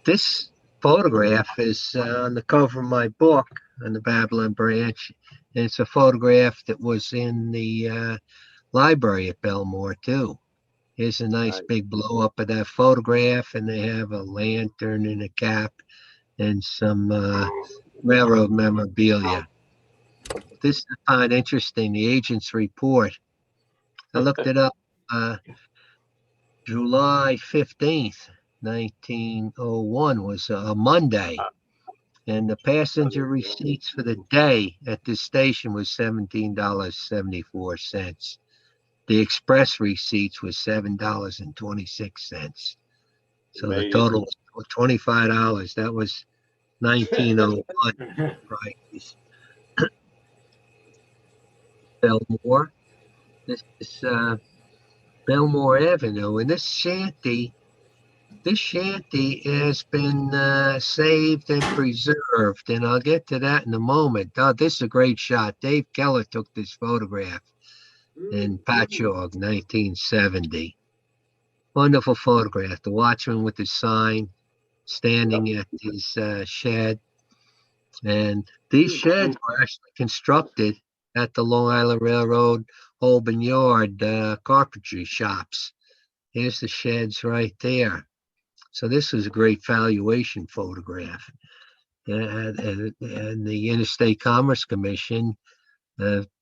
This photograph is on the cover of my book on the Babylon branch. And it's a photograph that was in the library at Belmore too. Here's a nice big blow up of that photograph, and they have a lantern and a cap and some railroad memorabilia. This I find interesting, the agent's report. I looked it up. July 15th, 1901 was a Monday, and the passenger receipts for the day at this station was $17.74. The express receipts was $7.26. So the total was $25. That was 1901 prices. Belmore. This is Belmore Avenue, and this shanty has been saved and preserved, and I'll get to that in a moment. Oh, this is a great shot. Dave Keller took this photograph in Patchogue, 1970. Wonderful photograph. The watchman with his sign standing at his shed. And these sheds were actually constructed at the Long Island Railroad Holborn Yard carpentry shops. Here's the sheds right there. So this was a great valuation photograph. And the Interstate Commerce Commission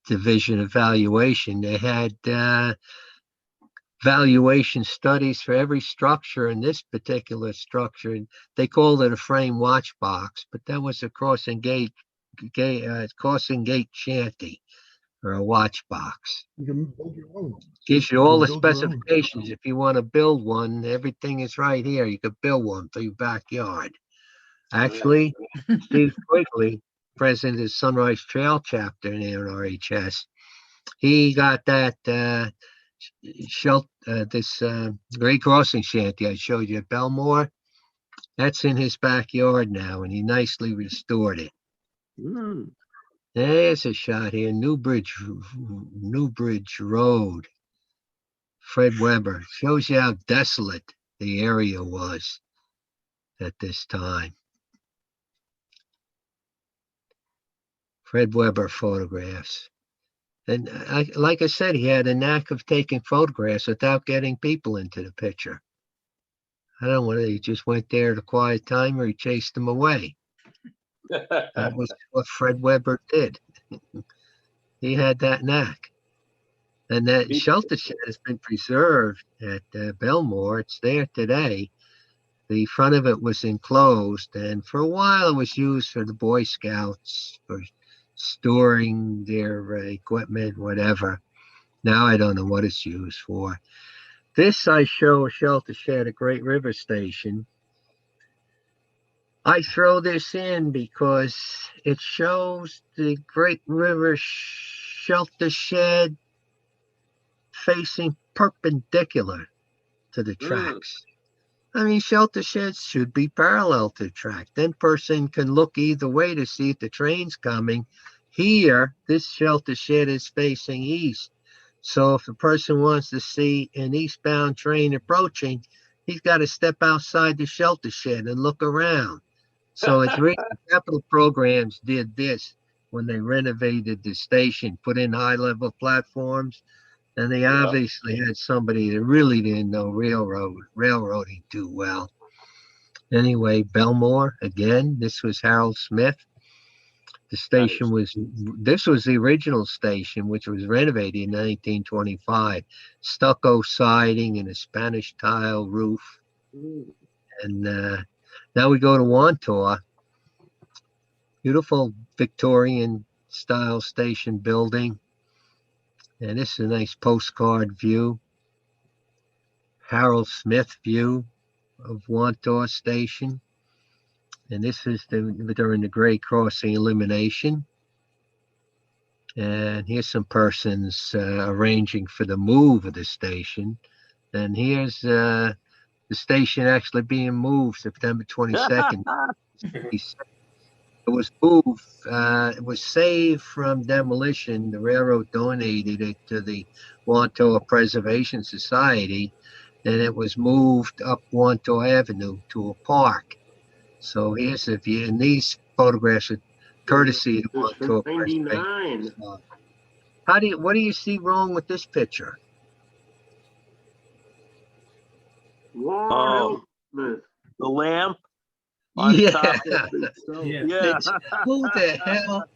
Division of Valuation, they had valuation studies for every structure. In this particular structure, they called it a frame watch box, but that was a crossing gate shanty, or a watch box. You can build your own. Gives you all the build your own. specifications. If you want to build one, everything is right here. You could build one for your backyard. Actually, Steve Quigley, president of the Sunrise Trail chapter in NRHS, he got that this Great Crossing shanty I showed you at Belmore. That's in his backyard now, and he nicely restored it. There's a shot here, Newbridge Road. Fred Weber. Shows you how desolate the area was at this time. Fred Weber photographs. And like I said, he had a knack of taking photographs without getting people into the picture. I don't know whether he just went there at a quiet time or he chased them away. That was what Fred Weber did. He had that knack. And that shelter shed has been preserved at Belmore. It's there today. The front of it was enclosed, and for a while it was used for the Boy Scouts for storing their equipment, whatever. Now I don't know what it's used for. This I show a shelter shed at Great River Station. I throw this in because it shows the Great River shelter shed facing perpendicular to the tracks. I mean, shelter sheds should be parallel to the track. Then person can look either way to see if the train's coming. Here, this shelter shed is facing east. So if a person wants to see an eastbound train approaching, he's got to step outside the shelter shed and look around. So it's really, capital programs did this when they renovated the station, put in high-level platforms, and they obviously had somebody that really didn't know railroading too well. Anyway, Belmore, again, this was Harold Smith. The station this was the original station, which was renovated in 1925. Stucco siding and a Spanish tile roof. And now we go to Wantaw. Beautiful Victorian style station building. And this is a nice postcard view. Harold Smith view of Wantaw Station. And this is during the Great Crossing elimination. And here's some persons arranging for the move of the station. And here's the station actually being moved September 22nd. It was moved, it was saved from demolition. The railroad donated it to the Wantaw Preservation Society. and it was moved up Wanto Avenue to a park. So here's a view, and these photographs are courtesy of This is from Wanto Preservation. 99. What do you see wrong with this picture? Warren Hilton. The lamp on Yeah. top of the stove. Yeah. Yeah. Who the hell?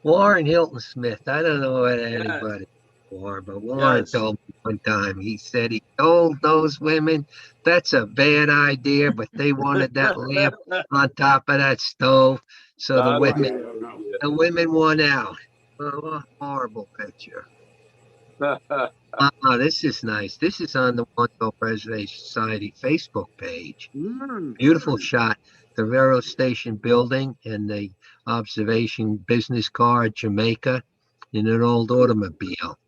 Warren Hilton Smith. I don't know what anybody for, but Warren Yes. told me one time, he said he told those women that's a bad idea, but they wanted that lamp on top of that stove. So the women won out. Oh, a horrible picture. This is nice. This is on the Wanto Preservation Society Facebook page. Beautiful shot. The railroad station building and the observation business car at Jamaica in an old automobile.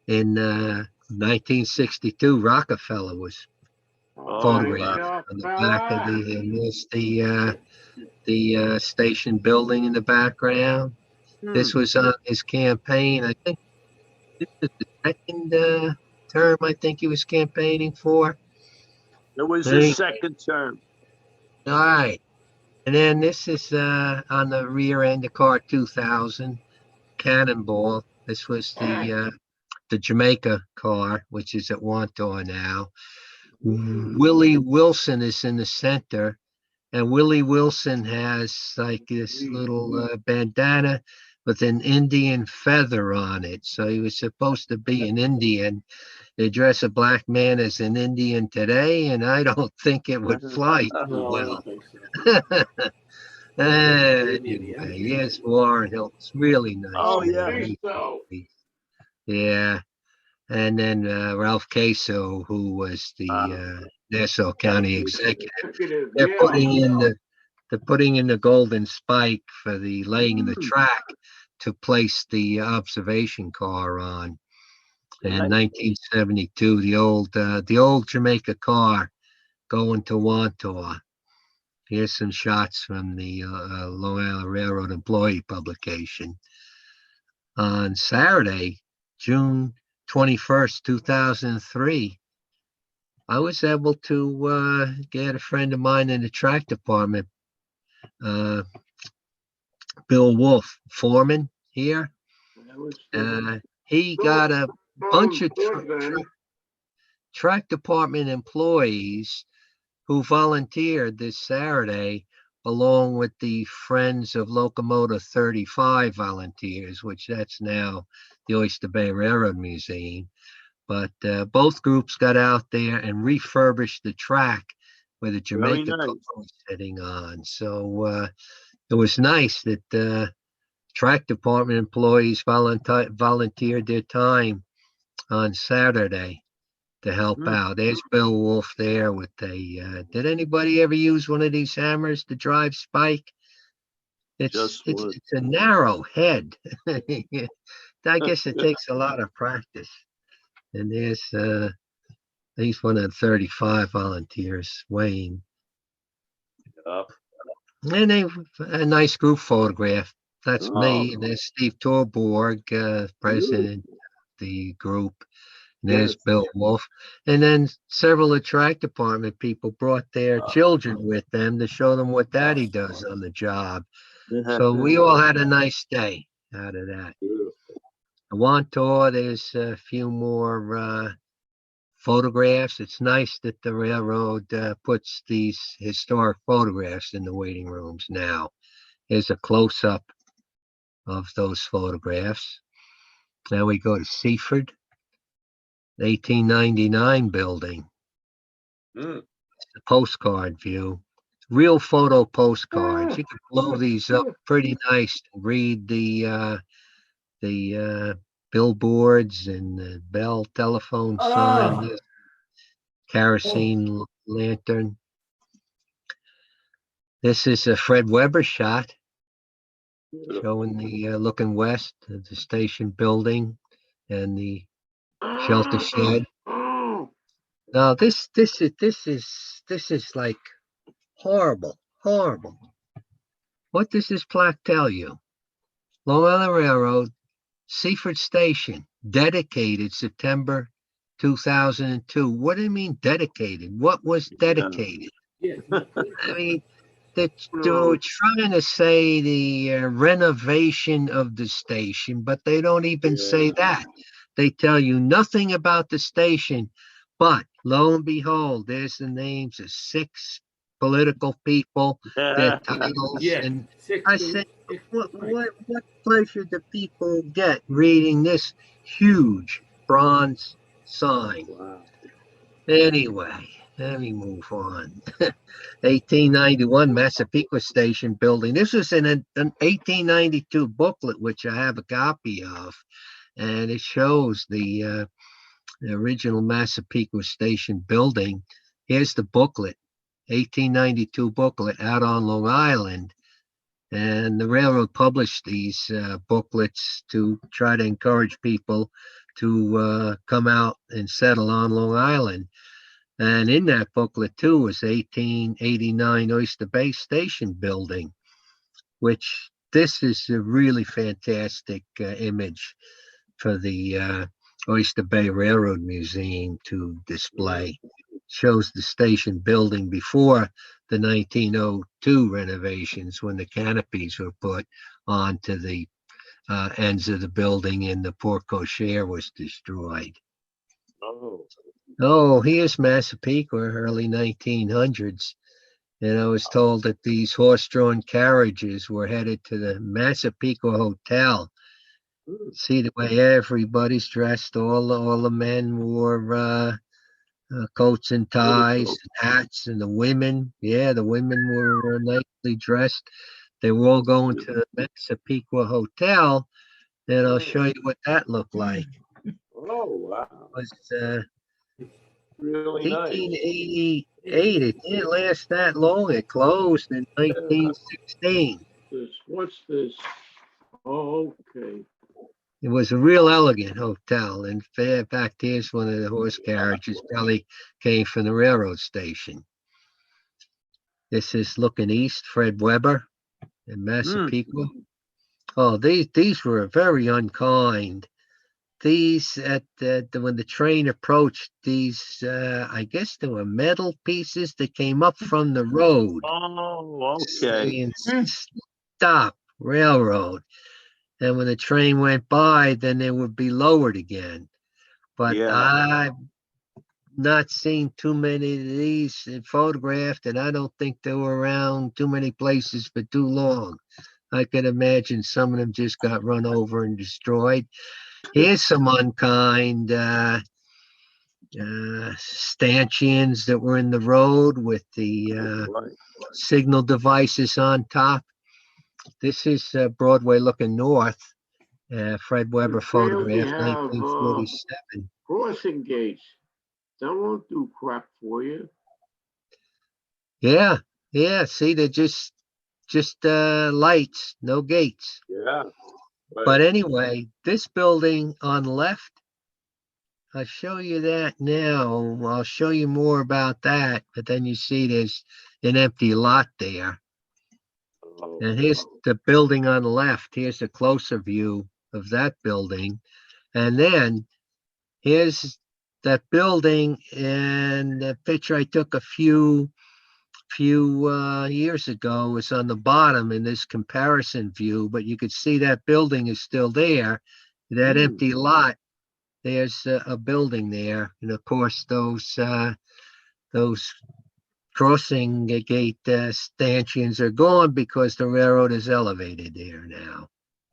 In 1962, Rockefeller was photographed on the back of and there's the station building in the background. This was on his campaign. I think this is the second term I think he was campaigning for. It was his second term. All right. And then this is on the rear end of car 2000, Cannonball. This was the Jamaica car, which is at Wantor now. Willie Wilson is in the center. And Willie Wilson has like this little bandana with an Indian feather on it. So he was supposed to be an Indian. They dress a black man as an Indian today, and I don't think it would fly too well. Anyway, yes, Warren Hilton. It's really nice. Oh, man. yeah. Yeah. And then Ralph Queso, who was the Nassau County executive. They're putting in the golden spike for the laying in the track to place the observation car on. In 1972, the old Jamaica car going to Wantor. Here's some shots from the Long Island Railroad employee publication. On Saturday, June 21st, 2003, I was able to get a friend of mine in the track department, Bill Wolf, foreman here. He got a bunch of track department employees who volunteered this Saturday, along with the Friends of Locomotive 35 volunteers, which that's now the Oyster Bay Railroad Museum. But both groups got out there and refurbished the track where the Jamaica car was sitting on. So it was nice that track department employees volunteered their time on Saturday to help out. There's Bill Wolf there with a, did anybody ever use one of these hammers to drive spike? It's a narrow head. I guess it takes a lot of practice. And there's he's one of the 35 volunteers, Wayne. And they a nice group photograph. That's me. And there's Steve Torborg, president of the group. And there's Bill Wolf. And then several of the track department people brought their children with them to show them what daddy does on the job. So we all had a nice day out of that. Wantor, there's a few more photographs. It's nice that the railroad puts these historic photographs in the waiting rooms now. Here's a close-up of those photographs. Now we go to Seaford, 1899 building. The postcard view. Real photo postcards. You can blow these up pretty nice and read the billboards and the Bell telephone sign, the kerosene lantern. This is a Fred Weber shot showing the looking west of the station building and the shelter shed. Now this is like horrible. What does this plaque tell you? Long Island Railroad, Seaford Station, dedicated September 2002. What do you mean dedicated? What was dedicated? Yes. I mean, they're trying to say the renovation of the station, but they don't even say that. They tell you nothing about the station, but lo and behold, there's the names of 6 political people, their titles, Yeah. and Six I to- said, six- what pleasure do people get reading this huge bronze sign? Anyway, let me move on. 1891 Massapequa Station building. This was in an 1892 booklet, which I have a copy of, and it shows the original Massapequa Station building. Here's the booklet, 1892 booklet out on Long Island. And the railroad published these booklets to try to encourage people to come out and settle on Long Island. And in that booklet too was 1889 Oyster Bay Station building, which this is a really fantastic image for the Oyster Bay Railroad Museum to display. Shows the station building before the 1902 renovations, when the canopies were put onto the ends of the building and the porte cochere was destroyed. Oh, here's Massapequa, early 1900s. And I was told that these horse-drawn carriages were headed to the Massapequa Hotel. See the way everybody's dressed. All the men wore coats and ties and hats, and the women, the women were nicely dressed. They were all going to the Massapequa Hotel, and I'll show you what that looked like. Oh, wow. It was Really nice. 1888. It didn't last that long. It closed in 1916. What's this? Oh, okay. It was a real elegant hotel. In fact, here's one of the horse carriages, probably came from the railroad station. This is looking east, Fred Weber in Massapequa. Oh, these were very unkind. These when the train approached, these I guess they were metal pieces that came up from the road. Oh, okay. Saying, stop, railroad. And when the train went by, then they would be lowered again. But I've not seen too many of these photographed, and I don't think they were around too many places for too long. I can imagine some of them just got run over and destroyed. Here's some unkind stanchions that were in the road with the signal devices on top. This is Broadway looking north. Fred Weber photograph, 1947. Crossing gates. That won't do crap for you. Yeah. See, they're just lights, no gates. Yeah. But anyway, this building on the left, I'll show you that now. I'll show you more about that. But then you see there's an empty lot there. And here's the building on the left. Here's a closer view of that building. And then here's that building, and the picture I took a few years ago was on the bottom in this comparison view, but you could see that building is still there. That empty lot, there's a building there. And of course, those crossing gate stanchions are gone because the railroad is elevated there now.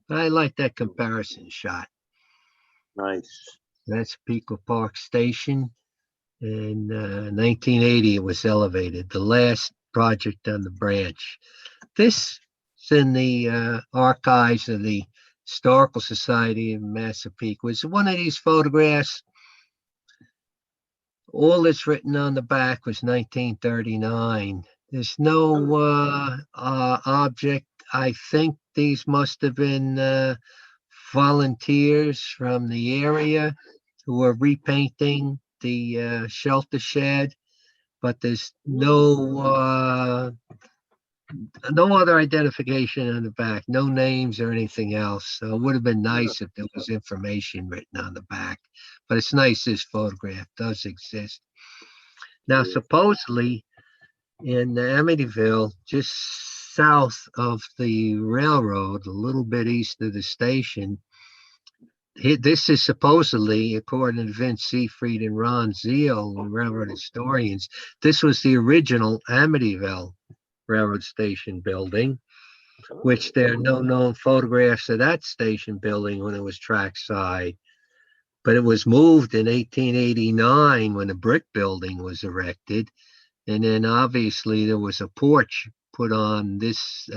I like that comparison shot. Nice. That's Pico Park Station. In 1980, it was elevated, the last project on the branch. This is in the archives of the Historical Society of Massapequa. It's one of these photographs. All that's written on the back was 1939. There's no object. I think these must have been volunteers from the area who were repainting the shelter shed, but there's no no other identification on the back, no names or anything else. So it would have been nice if there was information written on the back. But it's nice this photograph does exist. Now, supposedly in Amityville, just south of the railroad, a little bit east of the station, this is supposedly, according to Vince Seafried and Ron Zeal, railroad historians, this was the original Amityville railroad station building, which there are no known photographs of that station building when it was trackside. But it was moved in 1889 when a brick building was erected. And then obviously there was a porch put on this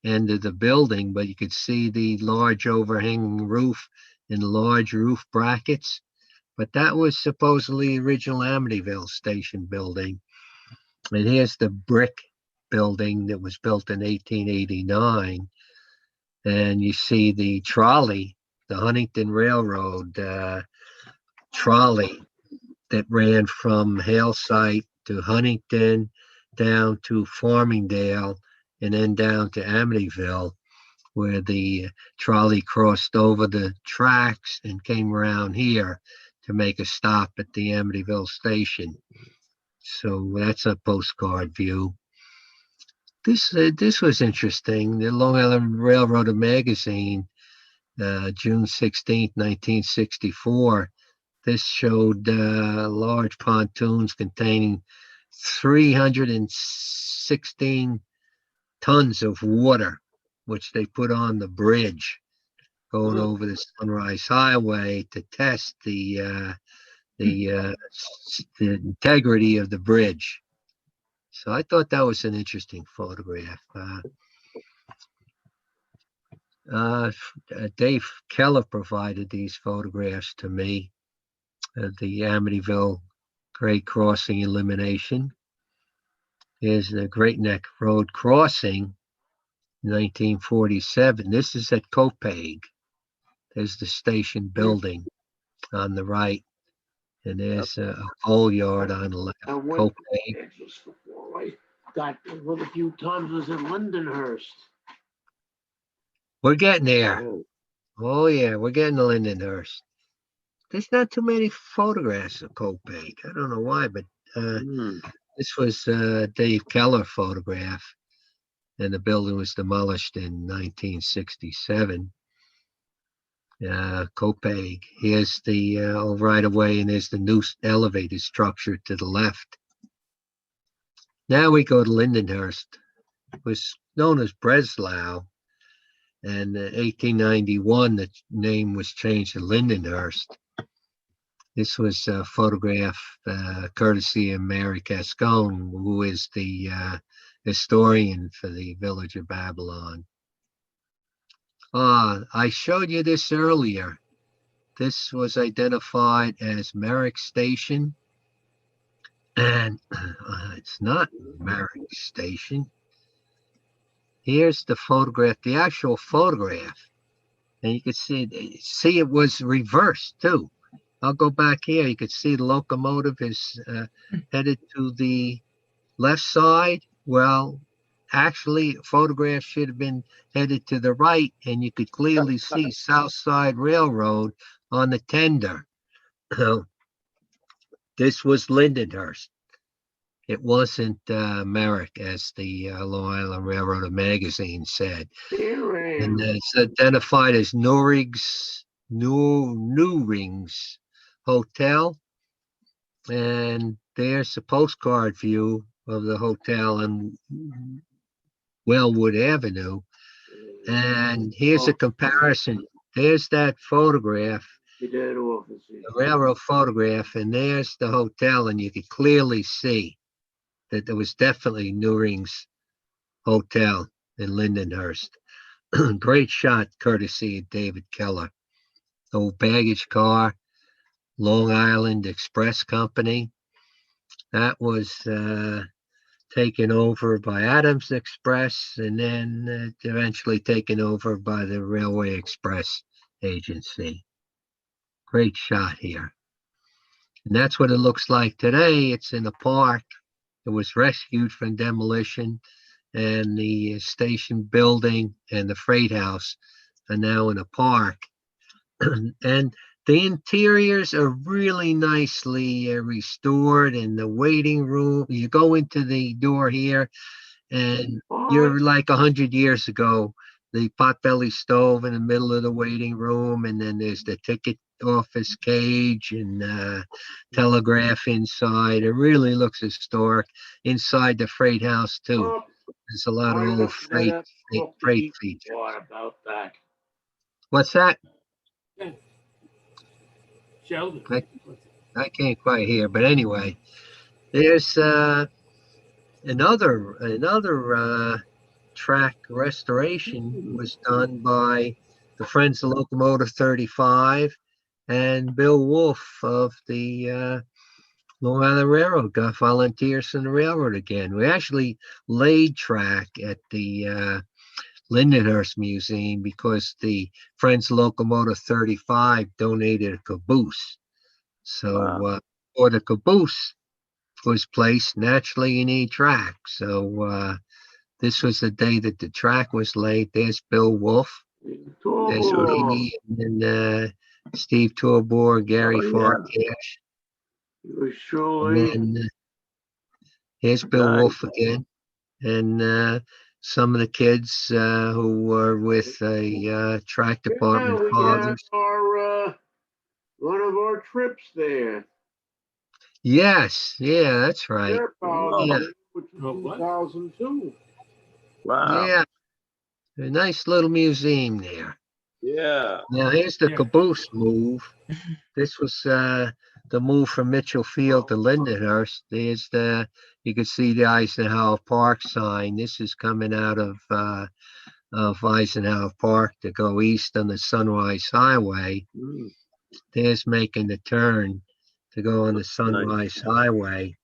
end of the building, but you could see the large overhanging roof and large roof brackets. But that was supposedly original Amityville station building. And here's the brick building that was built in 1889. And you see the trolley, the Huntington Railroad trolley that ran from Hale Site to Huntington, down to Farmingdale, and then down to Amityville, where the trolley crossed over the tracks and came around here to make a stop at the Amityville station. So that's a postcard view. This was interesting. The Long Island Railroad magazine, June 16th, 1964. This showed large pontoons containing 316 tons of water, which they put on the bridge going over the Sunrise Highway to test the integrity of the bridge. So I thought that was an interesting photograph. Dave Keller provided these photographs to me. The Amityville Grade Crossing elimination. Here's the Great Neck Road crossing, 1947. This is at Copaig. There's the station building on the right, and there's a coal yard on the left. Copaig. I got a few times was in Lindenhurst. We're getting there. Oh yeah, we're getting to Lindenhurst. There's not too many photographs of Copaig. I don't know why, but this was Dave Keller photograph, and the building was demolished in 1967. Copaig. Here's the right of way, and there's the new elevated structure to the left. Now we go to Lindenhurst. It was known as Breslau, and in 1891 the name was changed to Lindenhurst. This was a photograph courtesy of Mary Cascone, who is the historian for the village of Babylon. I showed you this earlier. This was identified as Merrick Station, and it's not Merrick Station. Here's the photograph, the actual photograph, and you can see it was reversed too. I'll go back here. You can see the locomotive is headed to the left side. Well, actually, photograph should have been headed to the right, and you could clearly see South Side Railroad on the tender. This was Lindenhurst. It wasn't Merrick, as the Long Island Railroad magazine said. And it's identified as Newrings Hotel. And there's a postcard view of the hotel on Wellwood Avenue. And here's a comparison. There's that photograph, the railroad photograph, and there's the hotel, and you could clearly see that there was definitely Newrings Hotel in Lindenhurst. Great shot, courtesy of David Keller. Old baggage car, Long Island Express Company. That was taken over by Adams Express, and then eventually taken over by the Railway Express Agency. Great shot here. And that's what it looks like today. It's in a park. It was rescued from demolition and the station building and the freight house are now in a park. And the interiors are really nicely restored, and the waiting room, you go into the door here and you're like 100 years ago. The potbelly stove in the middle of the waiting room, and then there's the ticket office cage and telegraph inside. It really looks historic. Inside the freight house too. There's a lot of old freight features. About that. What's that? Sheldon. I can't quite hear, but anyway, there's another track restoration was done by the Friends of Locomotive 35 and Bill Wolf of the Long Island Railroad got volunteers in the railroad again. We actually laid track at the Lindenhurst Museum because the Friends of Locomotive 35 donated a caboose. So for the caboose was placed, naturally you need track. So this was the day that the track was laid. There's Bill Wolf. There's me, and then Steve Torbor, Gary Farcash. And then here's Bill Wolf again. And some of the kids who were with a track department fathers. One of our trips there. Yes, yeah, that's right. Yeah. 2002. Wow. Yeah, a nice little museum there. Yeah. Now here's the caboose move. This was the move from Mitchell Field to Lindenhurst. There's you can see the Eisenhower Park sign. This is coming out of Eisenhower Park to go east on the Sunrise Highway. There's making the turn to go on the Sunrise Highway.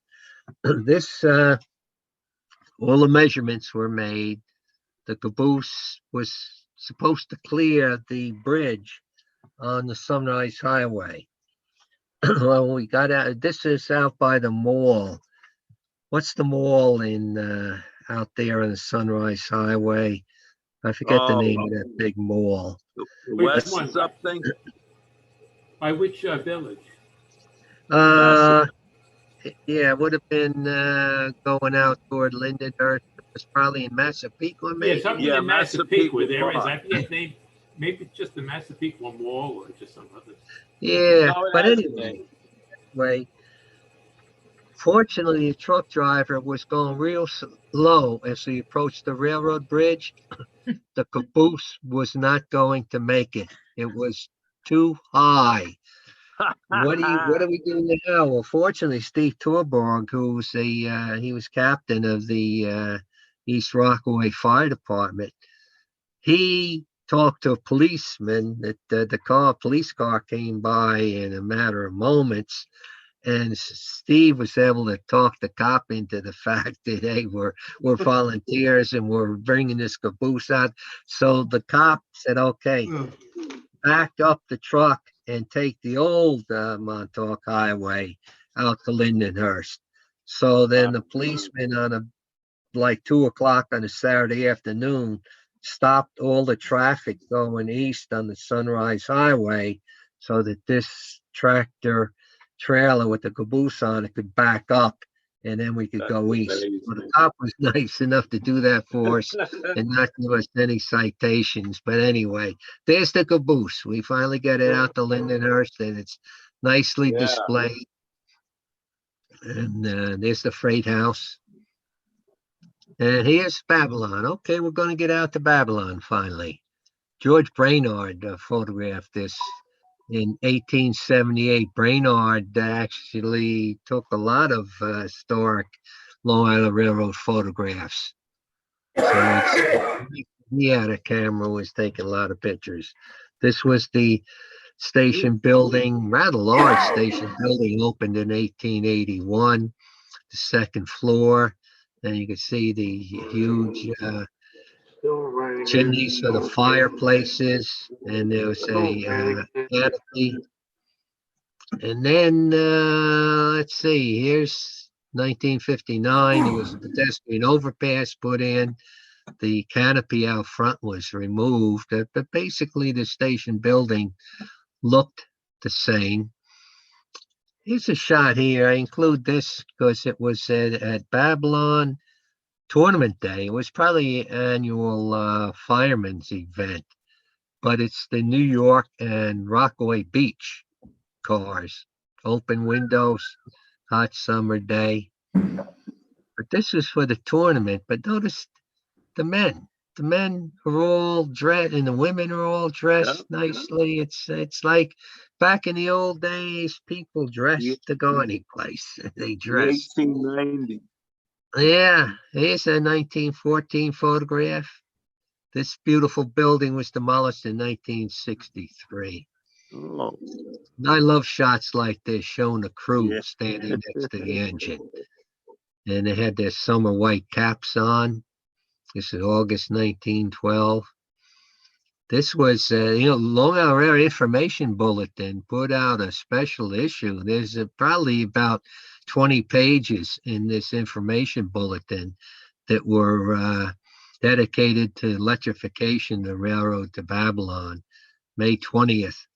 This all the measurements were made. The caboose was supposed to clear the bridge on the Sunrise Highway. Well, we got out. This is out by the mall. What's the mall in out there on the Sunrise Highway? I forget the name of that big mall. West something. By which village? Yeah, it would have been going out toward Lindenhurst. It was probably in Massapequa, maybe. Yeah, something in Massapequa. There is. I forget name. Maybe it's just the Massapequa Mall or just some other. Yeah, No, it but has a anyway, fortunately, the truck driver was going real slow as he approached the railroad bridge. The caboose was not going to make it. It was too high. What do we do now? Well, fortunately, Steve Torborg, who's he was captain of the East Rockaway Fire Department, he talked to a policeman that the police car came by in a matter of moments, and Steve was able to talk the cop into the fact that hey, we're volunteers and we're bringing this caboose out. So the cop said, okay, back up the truck and take the old Montauk Highway out to Lindenhurst. So then the policeman on like 2:00 on a Saturday afternoon stopped all the traffic going east on the Sunrise Highway so that this tractor trailer with the caboose on it could back up and then we could go east. Well, the cop was nice enough to do that for us and not give us any citations. But anyway, there's the caboose. We finally get it out to Lindenhurst and it's nicely displayed. And there's the freight house. And here's Babylon. Okay, we're going to get out to Babylon finally. George Brainard photographed this in 1878. Brainard actually took a lot of historic Long Island Railroad photographs. So he had a camera, was taking a lot of pictures. This was the station building, rather large station building, opened in 1881, the second floor. And you can see the huge chimneys for the fireplaces, and there was a canopy. And then let's see, here's 1959, there was a pedestrian overpass put in. The canopy out front was removed, but basically the station building looked the same. Here's a shot here. I include this because it was at Babylon Tournament Day. It was probably an annual fireman's event, but it's the New York and Rockaway Beach cars, open windows, hot summer day. But this was for the tournament. But notice the men. The men are all dressed, and the women are all dressed nicely. It's like back in the old days, people dressed to go any place. They dressed. 1890. Yeah, here's a 1914 photograph. This beautiful building was demolished in 1963. Oh. I love shots like this, showing the crew standing next to the engine. And they had their summer white caps on. This is August 1912. This was, Long Island Railroad Information Bulletin put out a special issue. There's probably about 20 pages in this information bulletin that were dedicated to electrification of the railroad to Babylon, May 20th,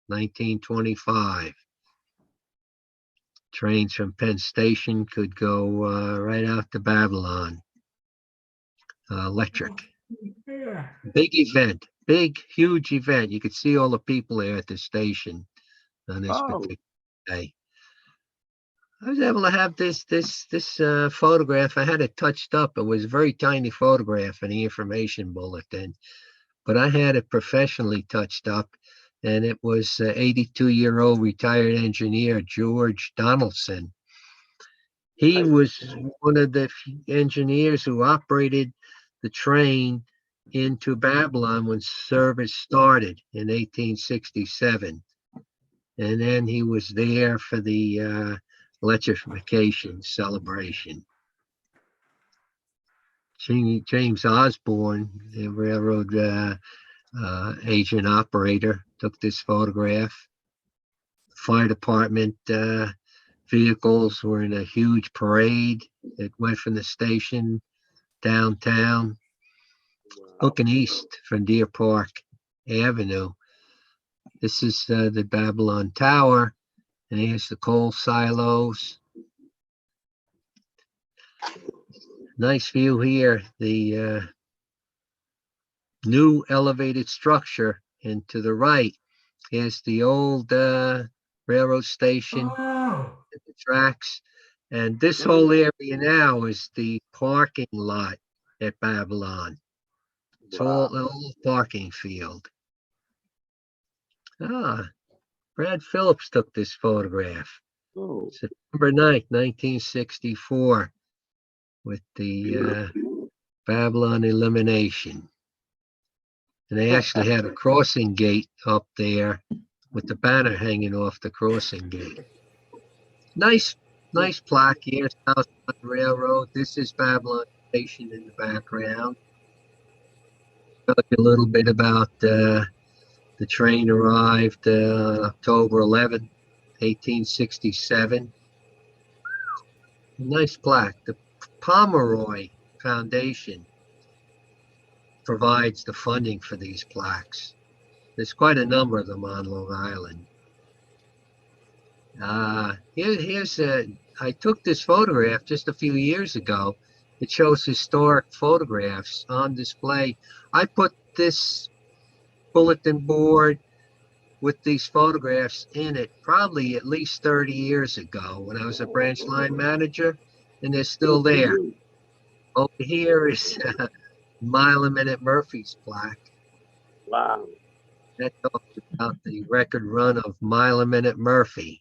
1925. Trains from Penn Station could go right out to Babylon. Electric. Big event, huge event. You could see all the people there at the station on this particular day. I was able to have this photograph. I had it touched up. It was a very tiny photograph in the information bulletin, but I had it professionally touched up, and it was 82-year-old retired engineer George Donaldson. He was one of the engineers who operated the train into Babylon when service started in 1867. And then he was there for the electrification celebration. James Osborne, the railroad agent operator, took this photograph. Fire department vehicles were in a huge parade that went from the station downtown, looking east from Deer Park Avenue. This is the Babylon Tower, and here's the coal silos. Nice view here, the new elevated structure, and to the right, here's the old railroad station, the tracks. And this whole area now is the parking lot at Babylon. It's all parking field. Brad Phillips took this photograph. September 9th, 1964, with the Babylon elimination. And they actually had a crossing gate up there with the banner hanging off the crossing gate. Nice plaque here, South Railroad. This is Babylon Station in the background. Tell you a little bit about the train arrived October 11th, 1867. Nice plaque. The Pomeroy Foundation provides the funding for these plaques. There's quite a number of them on Long Island. I took this photograph just a few years ago. It shows historic photographs on display. I put this bulletin board with these photographs in it probably at least 30 years ago when I was a branch line manager, and they're still there. Over here is Mile a Minute Murphy's plaque. Wow. That talks about the record run of Mile a Minute Murphy.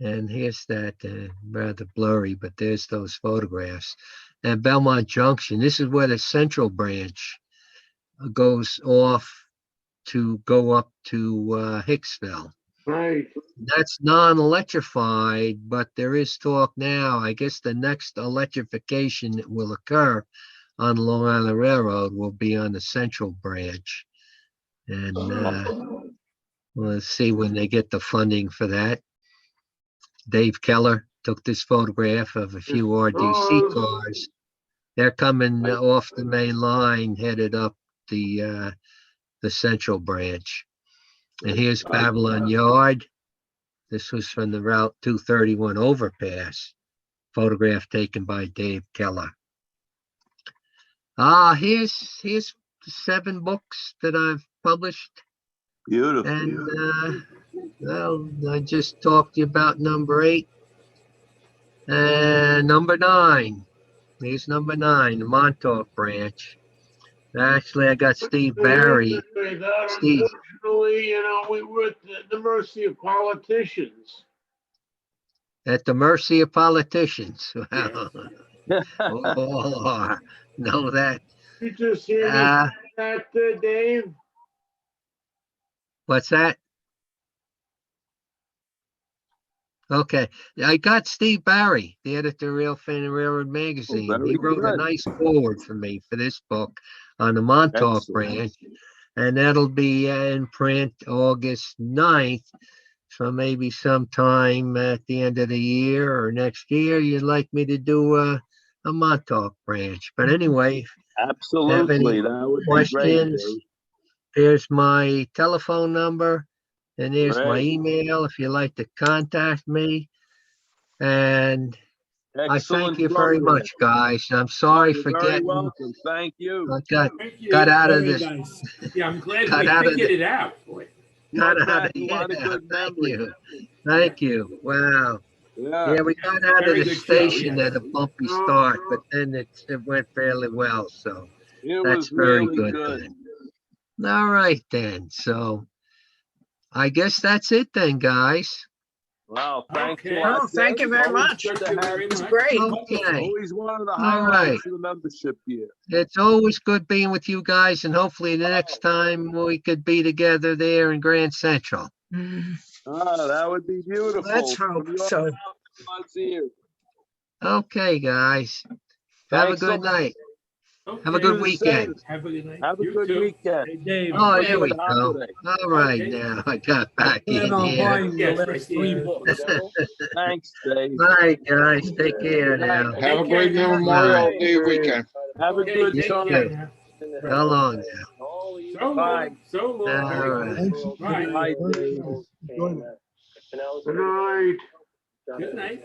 And here's that, rather blurry, but there's those photographs. And Belmont Junction, this is where the Central Branch goes off to go up to Hicksville. Right. That's non-electrified, but there is talk now. I guess the next electrification that will occur on Long Island Railroad will be on the Central Branch. And we'll see when they get the funding for that. Dave Keller took this photograph of a few RDC cars. They're coming off the main line, headed up the central branch. And here's Babylon Yard. This was from the Route 231 overpass. Photograph taken by Dave Keller. Here's the 7 books that I've published. Beautiful. And well, I just talked to you about number 8 and number 9. Here's number 9, the Montauk branch. Actually, I got Steve Barry. Steve. Unfortunately, we were at the mercy of politicians. At the mercy of politicians. Wow. Oh, know that. You just hear me say that, Dave? What's that? Okay, I got Steve Barry, the editor of Rail Fan and Railroad Magazine. He wrote a nice foreword for me for this book on the Montauk branch, and that'll be in print August 9th. So maybe sometime at the end of the year or next year, you'd like me to do a Montauk branch. But anyway, Absolutely, that would be questions, great. there's my telephone number. And there's my Great. email if you'd like to contact me. And I thank you very much, guys. I'm sorry for You're very getting. welcome. Thank you. I Thank you. got out of Very this. nice. Yeah, I'm glad Got we out of figured the- it out. Boy. Got out of Back, a lot of good Thank memories. you. Thank you. Wow. Yeah. Yeah, we got out of Very the good show, station yeah. at a bumpy start, but then it went fairly well. So It that's was very really good. Then. All right, then. So I guess that's it then, guys. Wow, thanks Okay. a lot. Oh, thank you very Always much. good to Thank you have very you. It's much. great. Okay. Always one of the All highlights right. of the membership year. It's always good being with you guys, and hopefully the next time we could be together there in Grand Central. Oh, that would be beautiful. Let's hope From your so. mouth to God's ears. Okay, guys. Have a Thanks so good much. night. Okay. Have a good You the weekend. same. Have a good night. Have a You good too. weekend. Hey, Dave, Oh, Have a there we good go. holiday. All right, Okay. now I got back in plan on here. buying the Yes, last right 3 there. books. Thanks, Dave. All right, guys. Take care Good night. now. Have a Take care great now. Memorial Bye. Day weekend. Have a Okay, good take time. care now. So long now. So Bye. long. So long. All right. Thanks. Bye. Bye, Dave. Enjoyed it. Good night. Good night.